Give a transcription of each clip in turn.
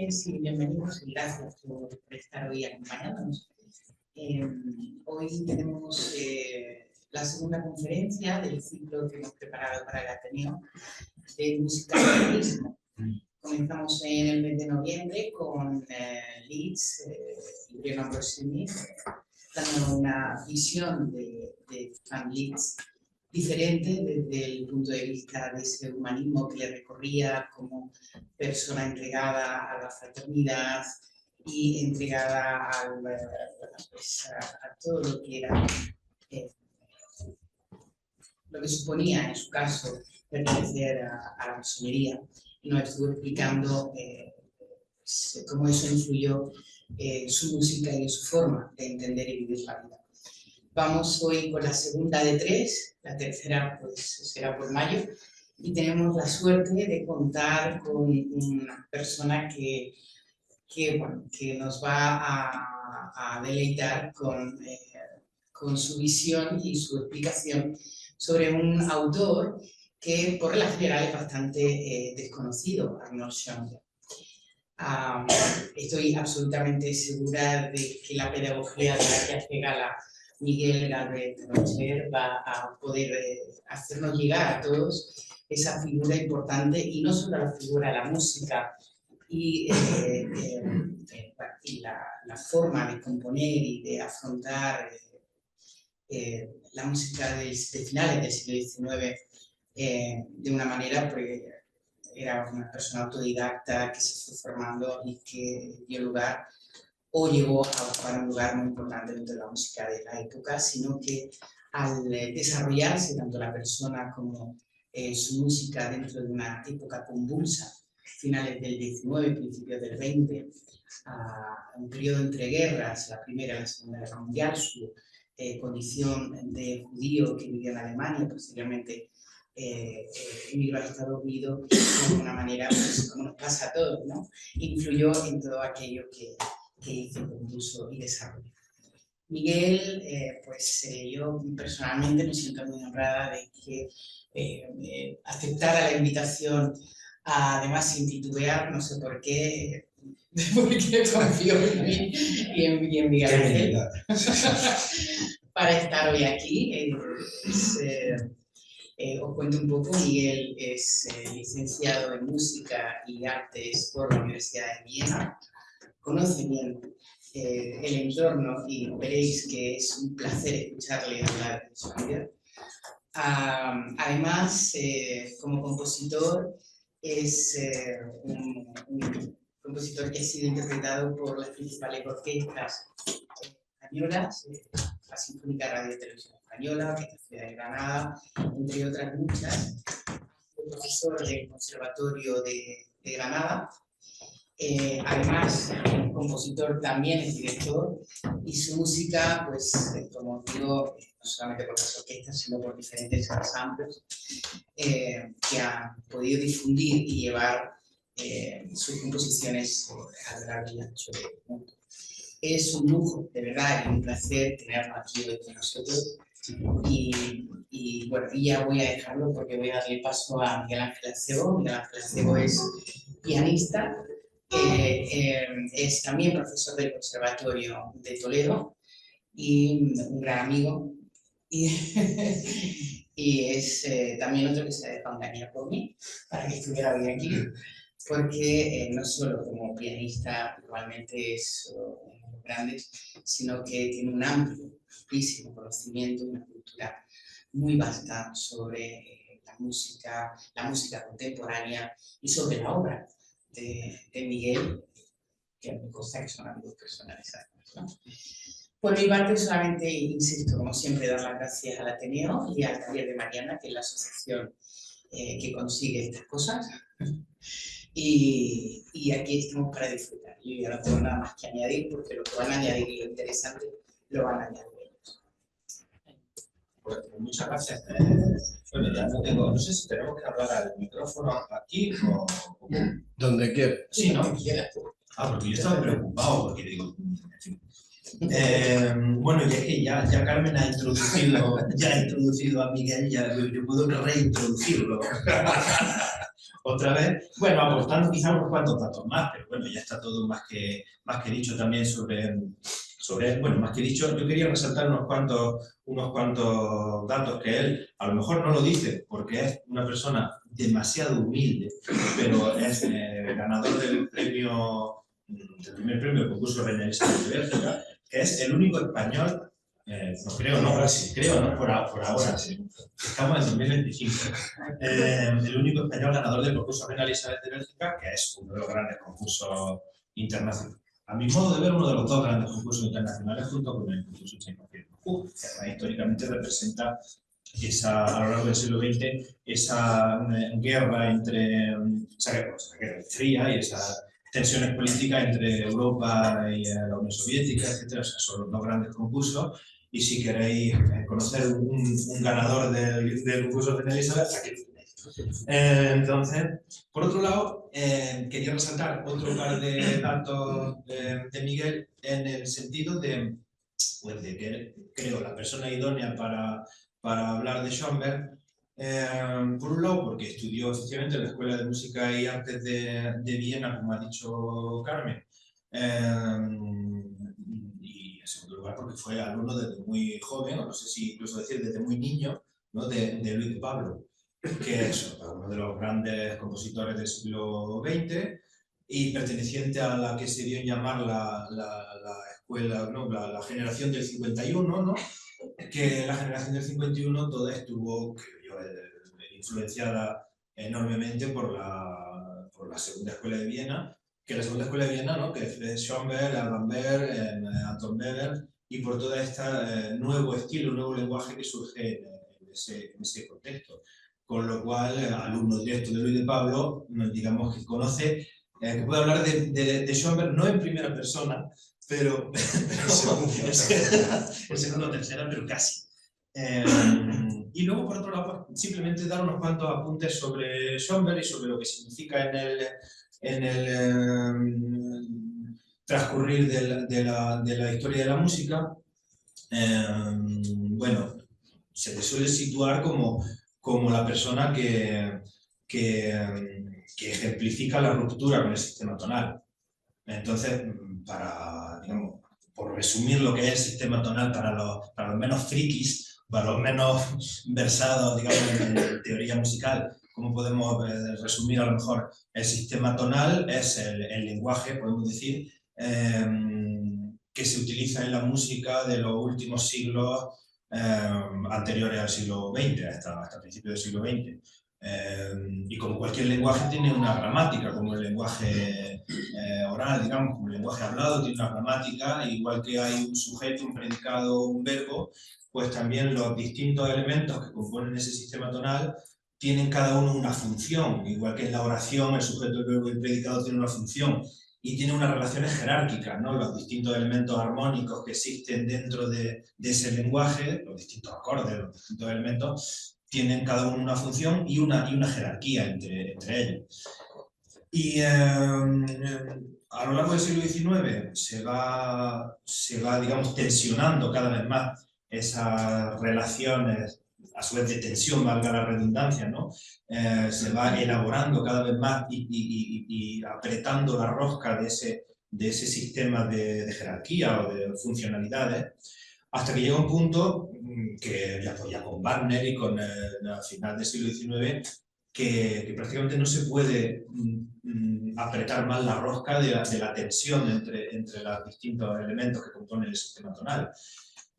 noches y bienvenidos y gracias por estar hoy acompañándonos. Hoy tenemos la segunda conferencia del ciclo que hemos preparado para el Ateneo de música y turismo. Comenzamos en el mes de noviembre con Leeds y Bruno Ambrosini, dando una visión de Van Leeds diferente desde el punto de vista de ese humanismo que le recorría como persona entregada a la fraternidad y entregada a todo lo que era lo que suponía en su caso pertenecer a la masonería, y nos estuvo explicando cómo eso influyó su música y su forma de entender y vivir la vida. Vamos hoy con la segunda de tres, la tercera pues será por mayo, y tenemos la suerte de contar con una persona que nos va a deleitar con su visión y su explicación sobre un autor que por regla general es bastante desconocido, Arnold Schoenberg. Estoy absolutamente segura de que la pedagogía de la que hace gala Miguel Galvez Rocher va a poder hacernos llegar a todos esa figura importante, y no solo la figura, la música y la forma de componer y de afrontar la música de finales del siglo XIX de una manera, pues era una persona autodidacta que se fue formando y que dio lugar o llegó a ocupar un lugar muy importante dentro de la música de la época, sino que al desarrollarse tanto la persona como su música dentro de una época convulsa, finales del XIX, principios del XX, un periodo entre guerras, la Primera y la Segunda Guerra Mundial, su condición de judío que vivió en Alemania, posteriormente emigró a Estados Unidos, de alguna manera, pues, como nos pasa a todos, ¿no? Influyó en todo aquello que hizo, compuso y desarrolló. Miguel, yo personalmente me siento muy honrada de que aceptara la invitación, además sin titubear, no sé por qué, porque confío en mí y en Miguel Ángel, para estar hoy aquí. Os cuento un poco. Miguel es licenciado en Música y Artes por la Universidad de Viena. Conoce bien el entorno y veréis que es un placer escucharle hablar de su vida. Además, como compositor, es un compositor que ha sido interpretado por las principales orquestas españolas, la Sinfónica Radio y Televisión Española, Orquesta Ciudad de Granada, entre otras muchas. Es profesor del Conservatorio de Granada. Además, compositor también es director, y su música, pues, como digo, no solamente por las orquestas, sino por diferentes ensambles que han podido difundir y llevar sus composiciones a lo largo y ancho del mundo. Es un lujo, de verdad, y un placer tenerlo aquí hoy con nosotros. Y bueno, ya voy a dejarlo porque voy a darle paso a Miguel Ángel Acebo. Miguel Ángel Acebo es pianista. Es también profesor del Conservatorio de Toledo y un gran amigo, y es también otro que se ha dejado engañar por mí para que estuviera hoy aquí, porque no solo como pianista igualmente es uno de los grandes, sino que tiene un amplísimo conocimiento, una cultura muy vasta sobre la música contemporánea y sobre la obra de Miguel, que me consta que son amigos personales, ¿no? Por mi parte, solamente insisto, como siempre, dar las gracias al Ateneo y al Taller de Mariana, que es la asociación que consigue estas cosas, y aquí estamos para disfrutar. Yo ya no tengo nada más que añadir, porque lo que van a añadir y lo interesante lo van a añadir ellos. Pues muchas gracias. Bueno, ya no sé si tenemos que hablar al micrófono aquí o donde quieras. Sí, ¿no? Porque yo estaba preocupado, porque digo, en fin. Bueno, ya que ya Carmen ha introducido a Miguel, ya yo puedo reintroducirlo. otra vez, bueno, aportando quizás unos cuantos datos más, pero bueno, ya está todo más que dicho también sobre, bueno, más que dicho, yo quería resaltar unos cuantos datos que él a lo mejor no lo dice porque es una persona demasiado humilde, pero es ganador del primer premio del concurso Reina Elizabeth de Bélgica, que es el único español, creo, ¿no? Por ahora, sí. Estamos en 2025. El único español ganador del concurso Reina Elizabeth de Bélgica, que es uno de los grandes concursos internacionales. A mi modo de ver, uno de los dos grandes concursos internacionales junto con el concurso Champions League, que históricamente representa a lo largo del siglo XX esa guerra guerra fría y esas tensiones políticas entre Europa y la Unión Soviética, etcétera. O sea, son los dos grandes concursos. Y si queréis conocer un ganador del concurso de Elizabeth, aquí lo tenéis. Entonces, por otro lado, quería resaltar otro par de datos de Miguel en el sentido pues de que creo la persona idónea para hablar de Schoenberg, por un lado porque estudió efectivamente en la Escuela de Música y Artes de Viena, como ha dicho Carmen, y en segundo lugar porque fue alumno desde muy joven, o no sé si incluso decir desde muy niño, ¿no? de Luis de Pablo, que es uno de los grandes compositores del siglo XX y perteneciente a la que se dio en llamar la escuela, ¿no? la generación del 51, ¿no? Que la generación del 51 toda estuvo, creo yo, influenciada enormemente por la Segunda Escuela de Viena, que la Segunda Escuela de Viena, ¿no? Que es Schoenberg, Alban Berg, Anton Weber, y por todo este nuevo estilo, nuevo lenguaje que surge en ese contexto. Con lo cual, alumno directo de Luis de Pablo, digamos que conoce, que puede hablar de Schoenberg no en primera persona, pero en segunda o tercera, pero casi. Y luego, por otro lado, pues, simplemente dar unos cuantos apuntes sobre Schoenberg y sobre lo que significa en el transcurrir de la historia de la música. Bueno, se le suele situar como la persona que ejemplifica la ruptura con el sistema tonal. Entonces, digamos, por resumir lo que es el sistema tonal para los menos frikis, para los menos versados, digamos, en teoría musical, ¿cómo podemos resumir a lo mejor? El sistema tonal es el lenguaje, podemos decir, que se utiliza en la música de los últimos siglos anteriores al siglo XX, hasta principios del siglo XX. Y como cualquier lenguaje tiene una gramática, como el lenguaje oral, digamos, como el lenguaje hablado tiene una gramática, igual que hay un sujeto, un predicado, un verbo, pues también los distintos elementos que componen ese sistema tonal tienen cada uno una función, igual que en la oración el sujeto, el verbo y el predicado tienen una función y tienen unas relaciones jerárquicas, ¿no? Los distintos elementos armónicos que existen dentro de ese lenguaje, los distintos acordes, los distintos elementos, tienen cada uno una función y una jerarquía entre ellos. Y a lo largo del siglo XIX se va, digamos, tensionando cada vez más esas relaciones, a su vez de tensión, valga la redundancia, ¿no? Se va elaborando cada vez más y apretando la rosca de ese sistema de jerarquía o de funcionalidades, hasta que llega un punto que ya con Wagner y con el final del siglo XIX, que prácticamente no se puede apretar más la rosca de la tensión entre los distintos elementos que componen el sistema tonal.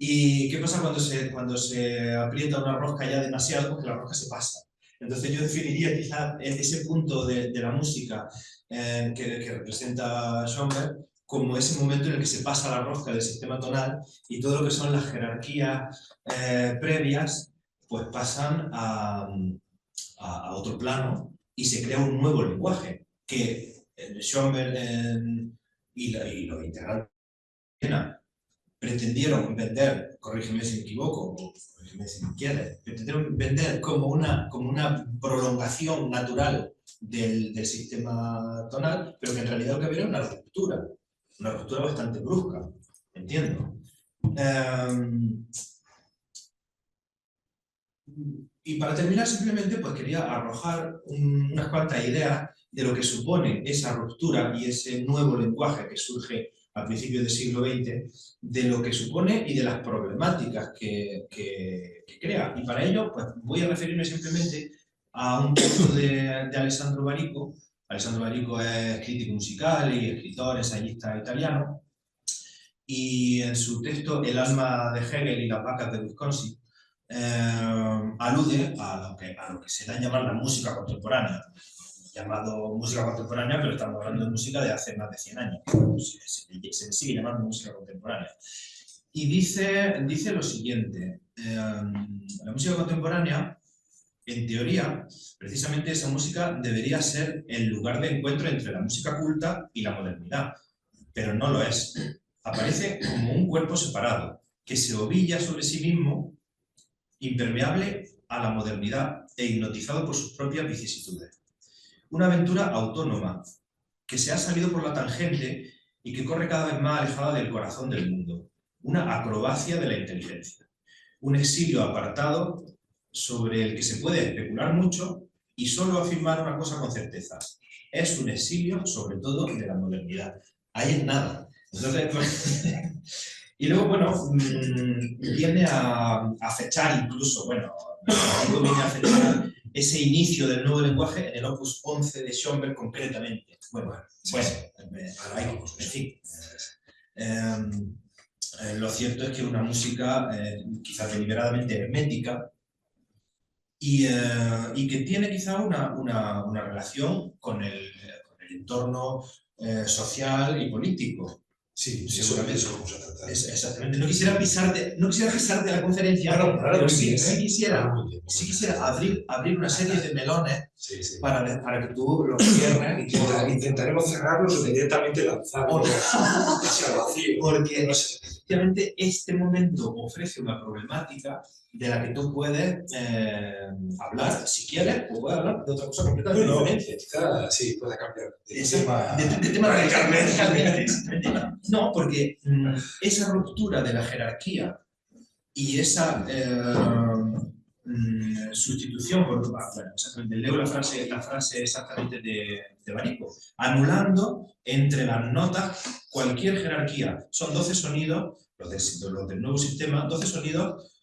¿Y qué pasa cuando se aprieta una rosca ya demasiado? Porque la rosca se pasa. Entonces yo definiría quizás ese punto de la música que representa Schoenberg como ese momento en el que se pasa la rosca del sistema tonal y todo lo que son las jerarquías previas pues pasan a otro plano y se crea un nuevo lenguaje que Schoenberg y los integrantes pretendieron vender, corrígeme si me equivoco, o corrígeme si me quieres, pretendieron vender como una prolongación natural del sistema tonal, pero que en realidad lo que había era una ruptura bastante brusca, entiendo. Y para terminar, simplemente pues quería arrojar unas cuantas ideas de lo que supone esa ruptura y ese nuevo lenguaje que surge a principios del siglo XX, de lo que supone y de las problemáticas que crea. Y para ello, pues voy a referirme simplemente a un texto de Alessandro Barico. Alessandro Barico es crítico musical y escritor, ensayista italiano, y en su texto El alma de Hegel y las vacas de Wisconsin, alude a lo que se da a llamar la música contemporánea, llamado música contemporánea, pero estamos hablando de música de hace más de 100 años, se sigue llamando música contemporánea. Y dice lo siguiente, la música contemporánea, en teoría, precisamente esa música debería ser el lugar de encuentro entre la música culta y la modernidad, pero no lo es. Aparece como un cuerpo separado, que se ovilla sobre sí mismo, impermeable a la modernidad e hipnotizado por sus propias vicisitudes. Una aventura autónoma, que se ha salido por la tangente y que corre cada vez más alejada del corazón del mundo. Una acrobacia de la inteligencia. Un exilio apartado sobre el que se puede especular mucho y solo afirmar una cosa con certeza. Es un exilio, sobre todo, de la modernidad. Ahí es nada. Entonces, pues, y luego, bueno, viene a fechar incluso, bueno, viene a fechar ese inicio del nuevo lenguaje en el Opus 11 de Schoenberg concretamente. Bueno, en fin. Lo cierto es que una música quizás deliberadamente hermética y que tiene quizá una relación con el entorno social y político. Sí, seguramente eso vamos a tratar. Exactamente. No quisiera pisarte la conferencia, pero sí quisiera abrir una serie de melones para que tú los cierres. Intentaremos cerrarlos o directamente lanzarlos hacia el vacío. Porque efectivamente este momento ofrece una problemática de la que tú puedes hablar, si quieres, o puedes hablar de otra cosa completamente diferente. Quizá sí, pueda cambiar de tema radicalmente. No, porque esa ruptura de la jerarquía y esa sustitución, exactamente, leo la frase exactamente de Barico, anulando entre las notas cualquier jerarquía. Son 12 sonidos, los del nuevo sistema, 12 sonidos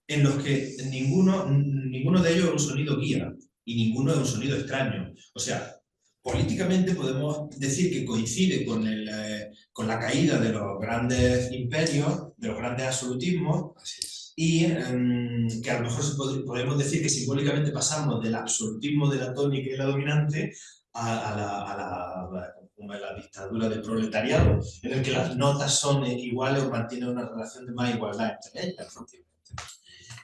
en los que ninguno de ellos es un sonido guía y ninguno es un sonido extraño. O sea, políticamente podemos decir que coincide con la caída de los grandes imperios, de los grandes absolutismos, y que a lo mejor podemos decir que simbólicamente pasamos del absolutismo de la tónica y la dominante a la dictadura del proletariado, en el que las notas son iguales o mantienen una relación de más igualdad entre ellas.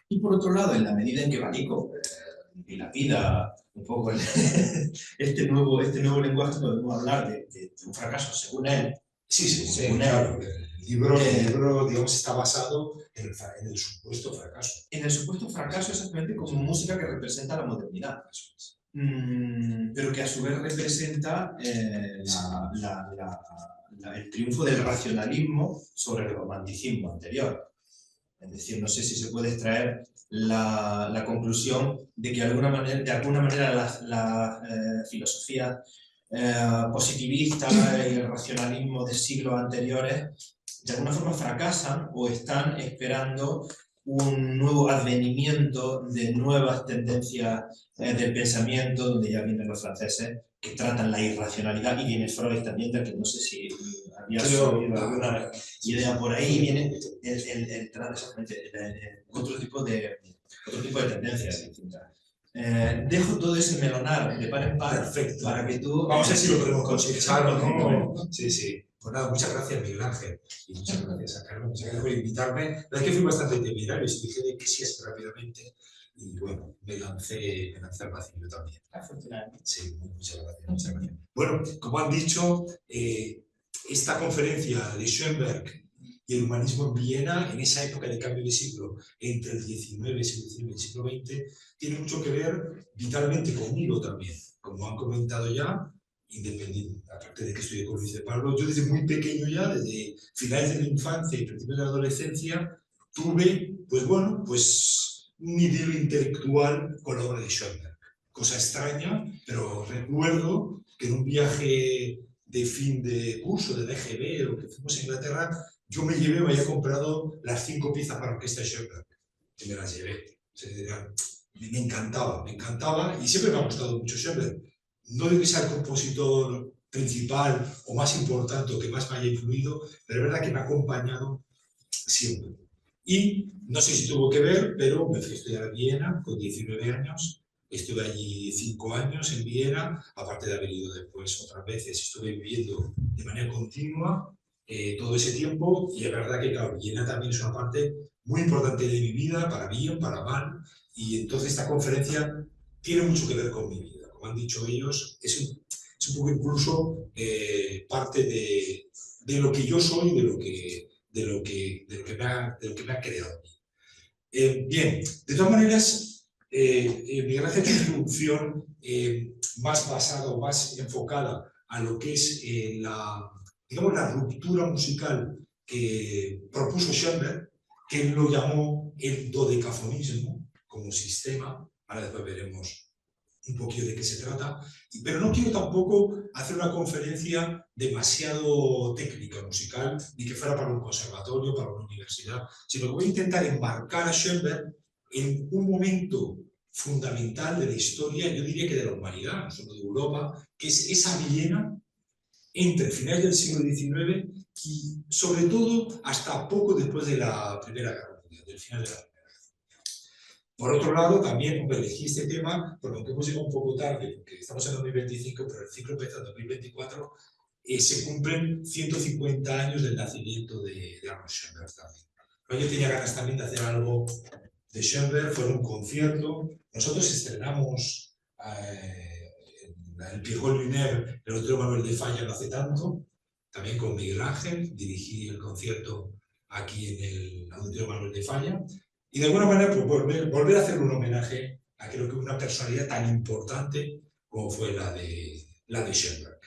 Y por otro lado, en la medida en que Barico dilapida un poco este nuevo lenguaje, podemos hablar de un fracaso, según él. Según claro. El libro, digamos, está basado en el supuesto fracaso. En el supuesto fracaso, exactamente, como música que representa la modernidad. Pero que a su vez representa el triunfo del racionalismo sobre el romanticismo anterior. Es decir, no sé si se puede extraer la conclusión de que de alguna manera las filosofías positivistas y el racionalismo de siglos anteriores de alguna forma fracasan o están esperando un nuevo advenimiento de nuevas tendencias del pensamiento, donde ya vienen los franceses que tratan la irracionalidad, y viene Freud también, del que no sé si había oído alguna idea por ahí, viene otro tipo de tendencias distintas. Dejo todo ese melonar de par en par. Perfecto. Para que tú... Vamos a ver si lo podemos conseguir. Sí. Pues nada, muchas gracias, Miguel Ángel. Y muchas gracias a Carmen. Muchas gracias por invitarme. La verdad es que fui bastante temerario y dije de que sí es rápidamente. Y bueno, me lancé al vacío también. Afortunadamente. Sí, muchas gracias. Bueno, como han dicho, esta conferencia de Schoenberg y el humanismo en Viena, en esa época de cambio de siglo, entre el XIX, siglo XIX y el siglo XX, tiene mucho que ver vitalmente conmigo también. Como han comentado ya, independiente, aparte de que estudié con Luis de Pablo, yo desde muy pequeño ya, desde finales de mi infancia y principios de la adolescencia, tuve, pues un nivel intelectual con la obra de Schoenberg. Cosa extraña, pero recuerdo que en un viaje de fin de curso de la EGB o que fuimos a Inglaterra, yo me había comprado las 5 piezas para orquesta de Schoenberg, que me las llevé. O sea, me encantaba y siempre me ha gustado mucho Schoenberg. No digo que sea el compositor principal o más importante o que más me haya influido, pero es verdad que me ha acompañado siempre. Y no sé si tuvo que ver, pero me fui a estudiar a Viena con 19 años. Estuve allí 5 años en Viena, aparte de haber ido después otras veces. Estuve viviendo de manera continua todo ese tiempo y es verdad que, claro, Viena también es una parte muy importante de mi vida, para bien, para mal. Y entonces esta conferencia tiene mucho que ver con mi vida. Como han dicho ellos, es un poco incluso parte de lo que yo soy, de lo que me ha creado. Bien, de todas maneras, Miguel Ángel ha hecho una introducción más basada o más enfocada a lo que es digamos, la ruptura musical que propuso Schoenberg, que él lo llamó el dodecafonismo como sistema. Ahora después veremos un poquito de qué se trata, pero no quiero tampoco hacer una conferencia demasiado técnica musical, ni que fuera para un conservatorio, para una universidad, sino que voy a intentar enmarcar a Schoenberg en un momento fundamental de la historia, yo diría que de la humanidad, no solo de Europa, que es esa Viena entre finales del siglo XIX y sobre todo hasta poco después de la Primera Guerra Mundial, del final de la Primera. Por otro lado, también elegí este tema, porque aunque hemos llegado un poco tarde, porque estamos en 2025, pero el ciclo empieza en 2024, se cumplen 150 años del nacimiento de Arnold Schoenberg también. Pero yo tenía ganas también de hacer algo de Schoenberg, fue un concierto. Nosotros estrenamos el Pierrot Lunaire, el Auditorio Manuel de Falla no hace tanto, también con Miguel Ángel, dirigí el concierto aquí en el Auditorio Manuel de Falla. Y de alguna manera, pues volver a hacer un homenaje a creo que una personalidad tan importante como fue la de Schoenberg.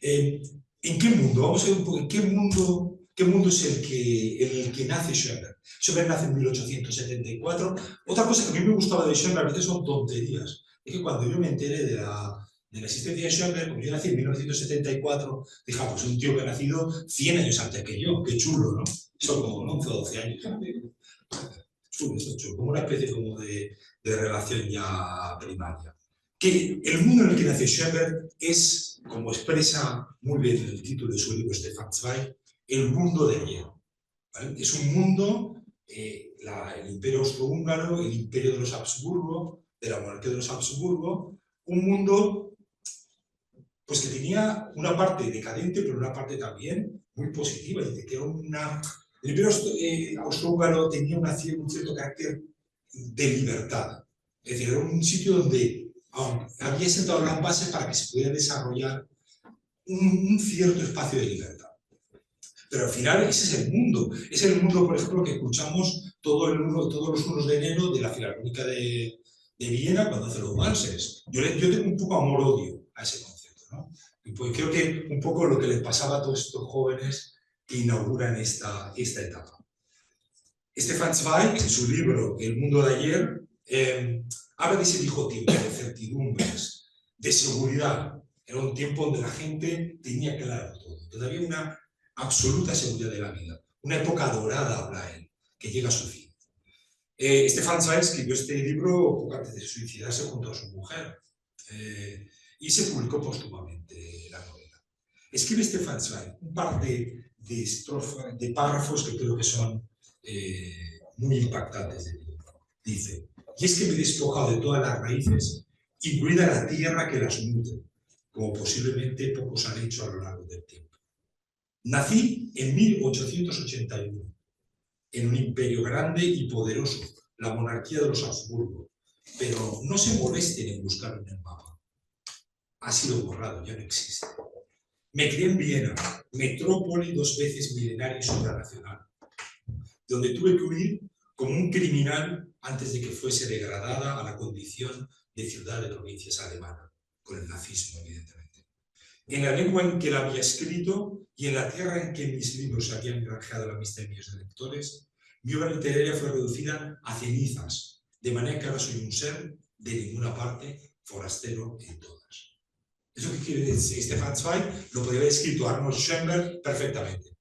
¿En qué mundo? Vamos a ver un poco, ¿en qué mundo es en el que nace Schoenberg? Schoenberg nace en 1874. Otra cosa que a mí me gustaba de Schoenberg, a veces son tonterías, es que cuando yo me enteré de la existencia de Schoenberg, como yo nací en 1974, dije, pues un tío que ha nacido 100 años antes que yo, qué chulo, ¿no? Son como 11 o 12 años. Chulo, como una especie como de relación ya primaria. Que el mundo en el que nace Schoenberg es, como expresa muy bien el título de su libro Stefan Zweig, el mundo de ayer. ¿Vale? Es un mundo, el imperio austrohúngaro, el imperio de los Habsburgo, de la monarquía de los Habsburgo, un mundo pues que tenía una parte decadente, pero una parte también muy positiva, y que era el imperio austrohúngaro tenía un cierto carácter de libertad. Es decir, era un sitio donde había sentado las bases para que se pudiera desarrollar un cierto espacio de libertad. Pero al final ese es el mundo. Es el mundo, por ejemplo, que escuchamos todos los 1 de enero de la Filarmónica de Viena cuando hace los valses. Yo tengo un poco amor-odio a ese concepto, ¿no? Y pues creo que un poco lo que les pasaba a todos estos jóvenes que inauguran esta etapa. Stefan Zweig, en su libro El mundo de ayer, habla de ese viejo tiempo de certidumbres, de seguridad. Era un tiempo donde la gente tenía claro todo, donde había una absoluta seguridad de la vida. Una época dorada, habla él, que llega a su fin. Stefan Zweig escribió este libro poco antes de suicidarse junto a su mujer y se publicó póstumamente la novela. Escribe Stefan Zweig un par de párrafos que creo que son muy impactantes del libro. Dice: y es que me he despojado de todas las raíces, incluida la tierra que las nutre, como posiblemente pocos han hecho a lo largo del tiempo. Nací en 1881, en un imperio grande y poderoso, la monarquía de los Habsburgo, pero no se molesten en buscarlo en el mapa. Ha sido borrado, ya no existe. Me crié en Viena, metrópoli 2 veces milenaria y supranacional, donde tuve que huir como un criminal antes de que fuese degradada a la condición de ciudad de provincias alemana, con el nazismo, evidentemente. En la lengua en que la había escrito y en la tierra en que mis libros habían granjeado la amistad de mis lectores, mi obra literaria fue reducida a cenizas, de manera que ahora soy un ser de ninguna parte, forastero en todas. Eso que quiere decir Stefan Zweig lo podría haber escrito Arnold Schoenberg perfectamente.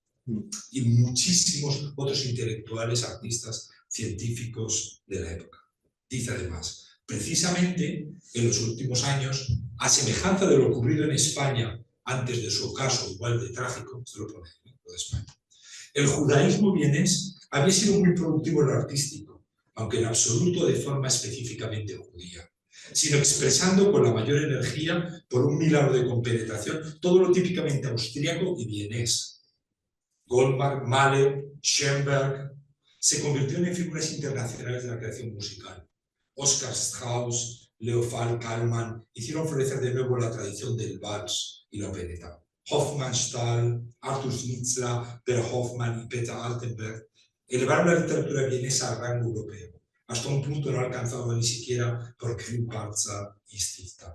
Y muchísimos otros intelectuales, artistas, científicos de la época. Dice además, precisamente en los últimos años, a semejanza de lo ocurrido en España antes de su ocaso igual de trágico, se lo pone, lo de España, el judaísmo vienés había sido muy productivo en lo artístico, aunque en absoluto de forma específicamente judía, sino expresando con la mayor energía, por un milagro de compenetración, todo lo típicamente austríaco y vienés. Goldberg, Mahler, Schoenberg se convirtieron en figuras internacionales de la creación musical. Oscar Strauss, Leo Kalman hicieron florecer de nuevo la tradición del vals y la opereta. Hofmannsthal, Arthur Schnitzler, Per Hoffmann y Peter Altenberg elevaron la literatura vienesa al rango europeo, hasta un punto no alcanzado ni siquiera por Grünparzer y Stifter.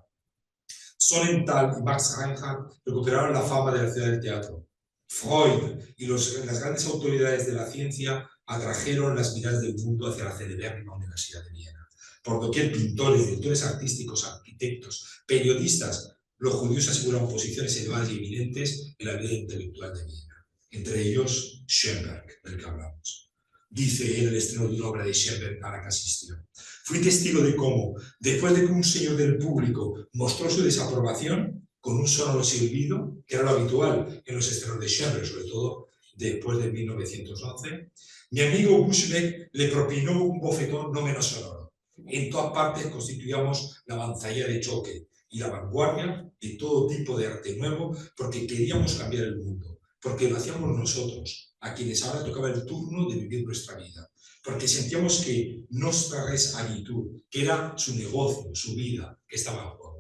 Sonnenthal y Max Reinhardt recuperaron la fama de la ciudad del teatro. Freud y las grandes autoridades de la ciencia atrajeron las miradas del mundo hacia la celebérrima Universidad de Viena. Por doquier pintores, directores artísticos, arquitectos, periodistas, los judíos aseguran posiciones elevadas y eminentes en la vida intelectual de Viena. Entre ellos, Schoenberg, del que hablamos. Dice en el estreno de una obra de Schoenberg a la que asistió. Fui testigo de cómo, después de que un señor del público mostró su desaprobación, con un sonoro silbido, que era lo habitual en los estrenos de Schoenberg, sobre todo después de 1911, mi amigo Buschbeck le propinó un bofetón no menos sonoro. En todas partes constituíamos la avanzadilla de choque y la vanguardia de todo tipo de arte nuevo porque queríamos cambiar el mundo, porque lo hacíamos nosotros, a quienes ahora tocaba el turno de vivir nuestra vida, porque sentíamos que nuestra res agitur, que era su negocio, su vida, que estaba en juego.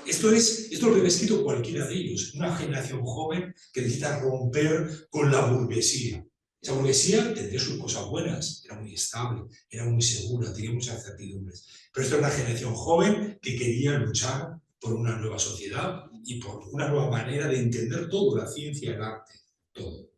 Esto lo que había escrito cualquiera de ellos, una generación joven que necesita romper con la burguesía. Esa burguesía tendría sus cosas buenas, era muy estable, era muy segura, tenía muchas certidumbres. Pero esta era una generación joven que quería luchar por una nueva sociedad y por una nueva manera de entender todo, la ciencia, el arte, todo.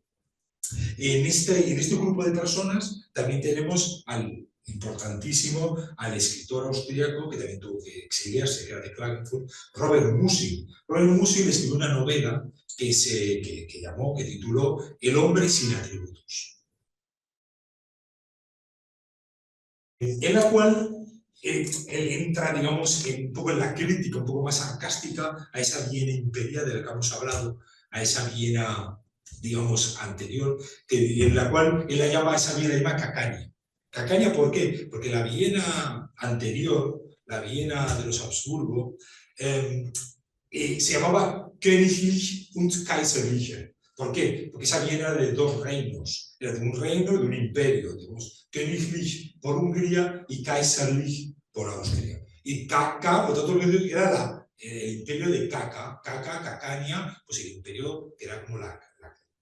En este grupo de personas también tenemos al importantísimo, al escritor austríaco que también tuvo que exiliarse, que era de Klagenfurt, Robert Musil. Robert Musil escribió una novela que tituló El hombre sin atributos, en la cual él entra, digamos, un poco en la crítica, un poco más sarcástica a esa Viena imperial de la que hemos hablado, a esa Viena, digamos, anterior, en la cual él la llama, a esa Viena la llama Cacaña. Cacaña, ¿por qué? Porque la Viena anterior, la Viena de los Habsburgo, se llamaba Königlich und Kaiserliche. ¿Por qué? Porque esa Viena era de dos reinos, era de un reino y de un imperio, digamos, Königlich por Hungría y Kaiserlich por Austria. Y Caca, por tanto, era el imperio de Cacaña, pues el imperio que era como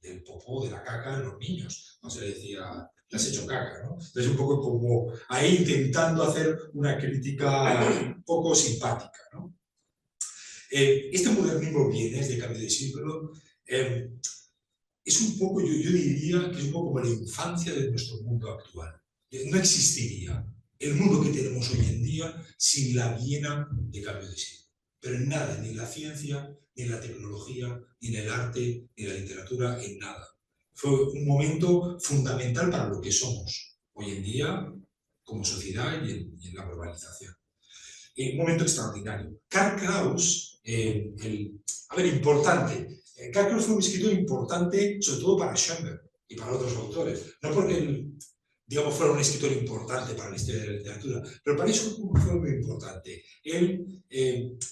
del popó, de la caca de los niños, no se le decía, te has hecho caca, ¿no? Entonces un poco como ahí intentando hacer una crítica un poco simpática, ¿no? Este modernismo vienés de cambio de siglo es un poco, yo diría que es un poco como la infancia de nuestro mundo actual. No existiría el mundo que tenemos hoy en día sin la Viena de cambio de siglo. Pero en nada, ni en la ciencia, ni en la tecnología, ni en el arte, ni en la literatura, en nada. Fue un momento fundamental para lo que somos hoy en día como sociedad y en la globalización. Un momento extraordinario. Karl Kraus, importante. Karl Kraus fue un escritor importante, sobre todo para Schoenberg y para otros autores. No porque él, digamos, fuera un escritor importante para la historia de la literatura, pero para eso fue muy importante. Él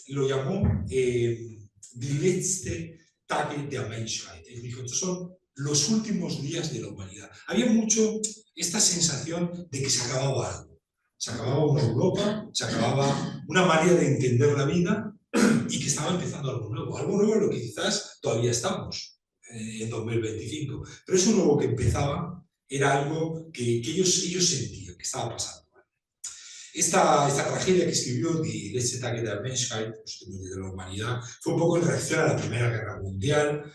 lo llamó Die letzte Tage der Menschheit. Él dijo, estos son los últimos días de la humanidad. Había mucho esta sensación de que se acababa algo. Se acababa una Europa, se acababa una manera de entender la vida y que estaba empezando algo nuevo en lo que quizás todavía estamos en 2025. Pero eso nuevo que empezaba era algo que ellos sentían que estaba pasando. Esta tragedia que escribió Die letzte Tage der Menschheit, los últimos días de la humanidad, fue un poco en reacción a la Primera Guerra Mundial.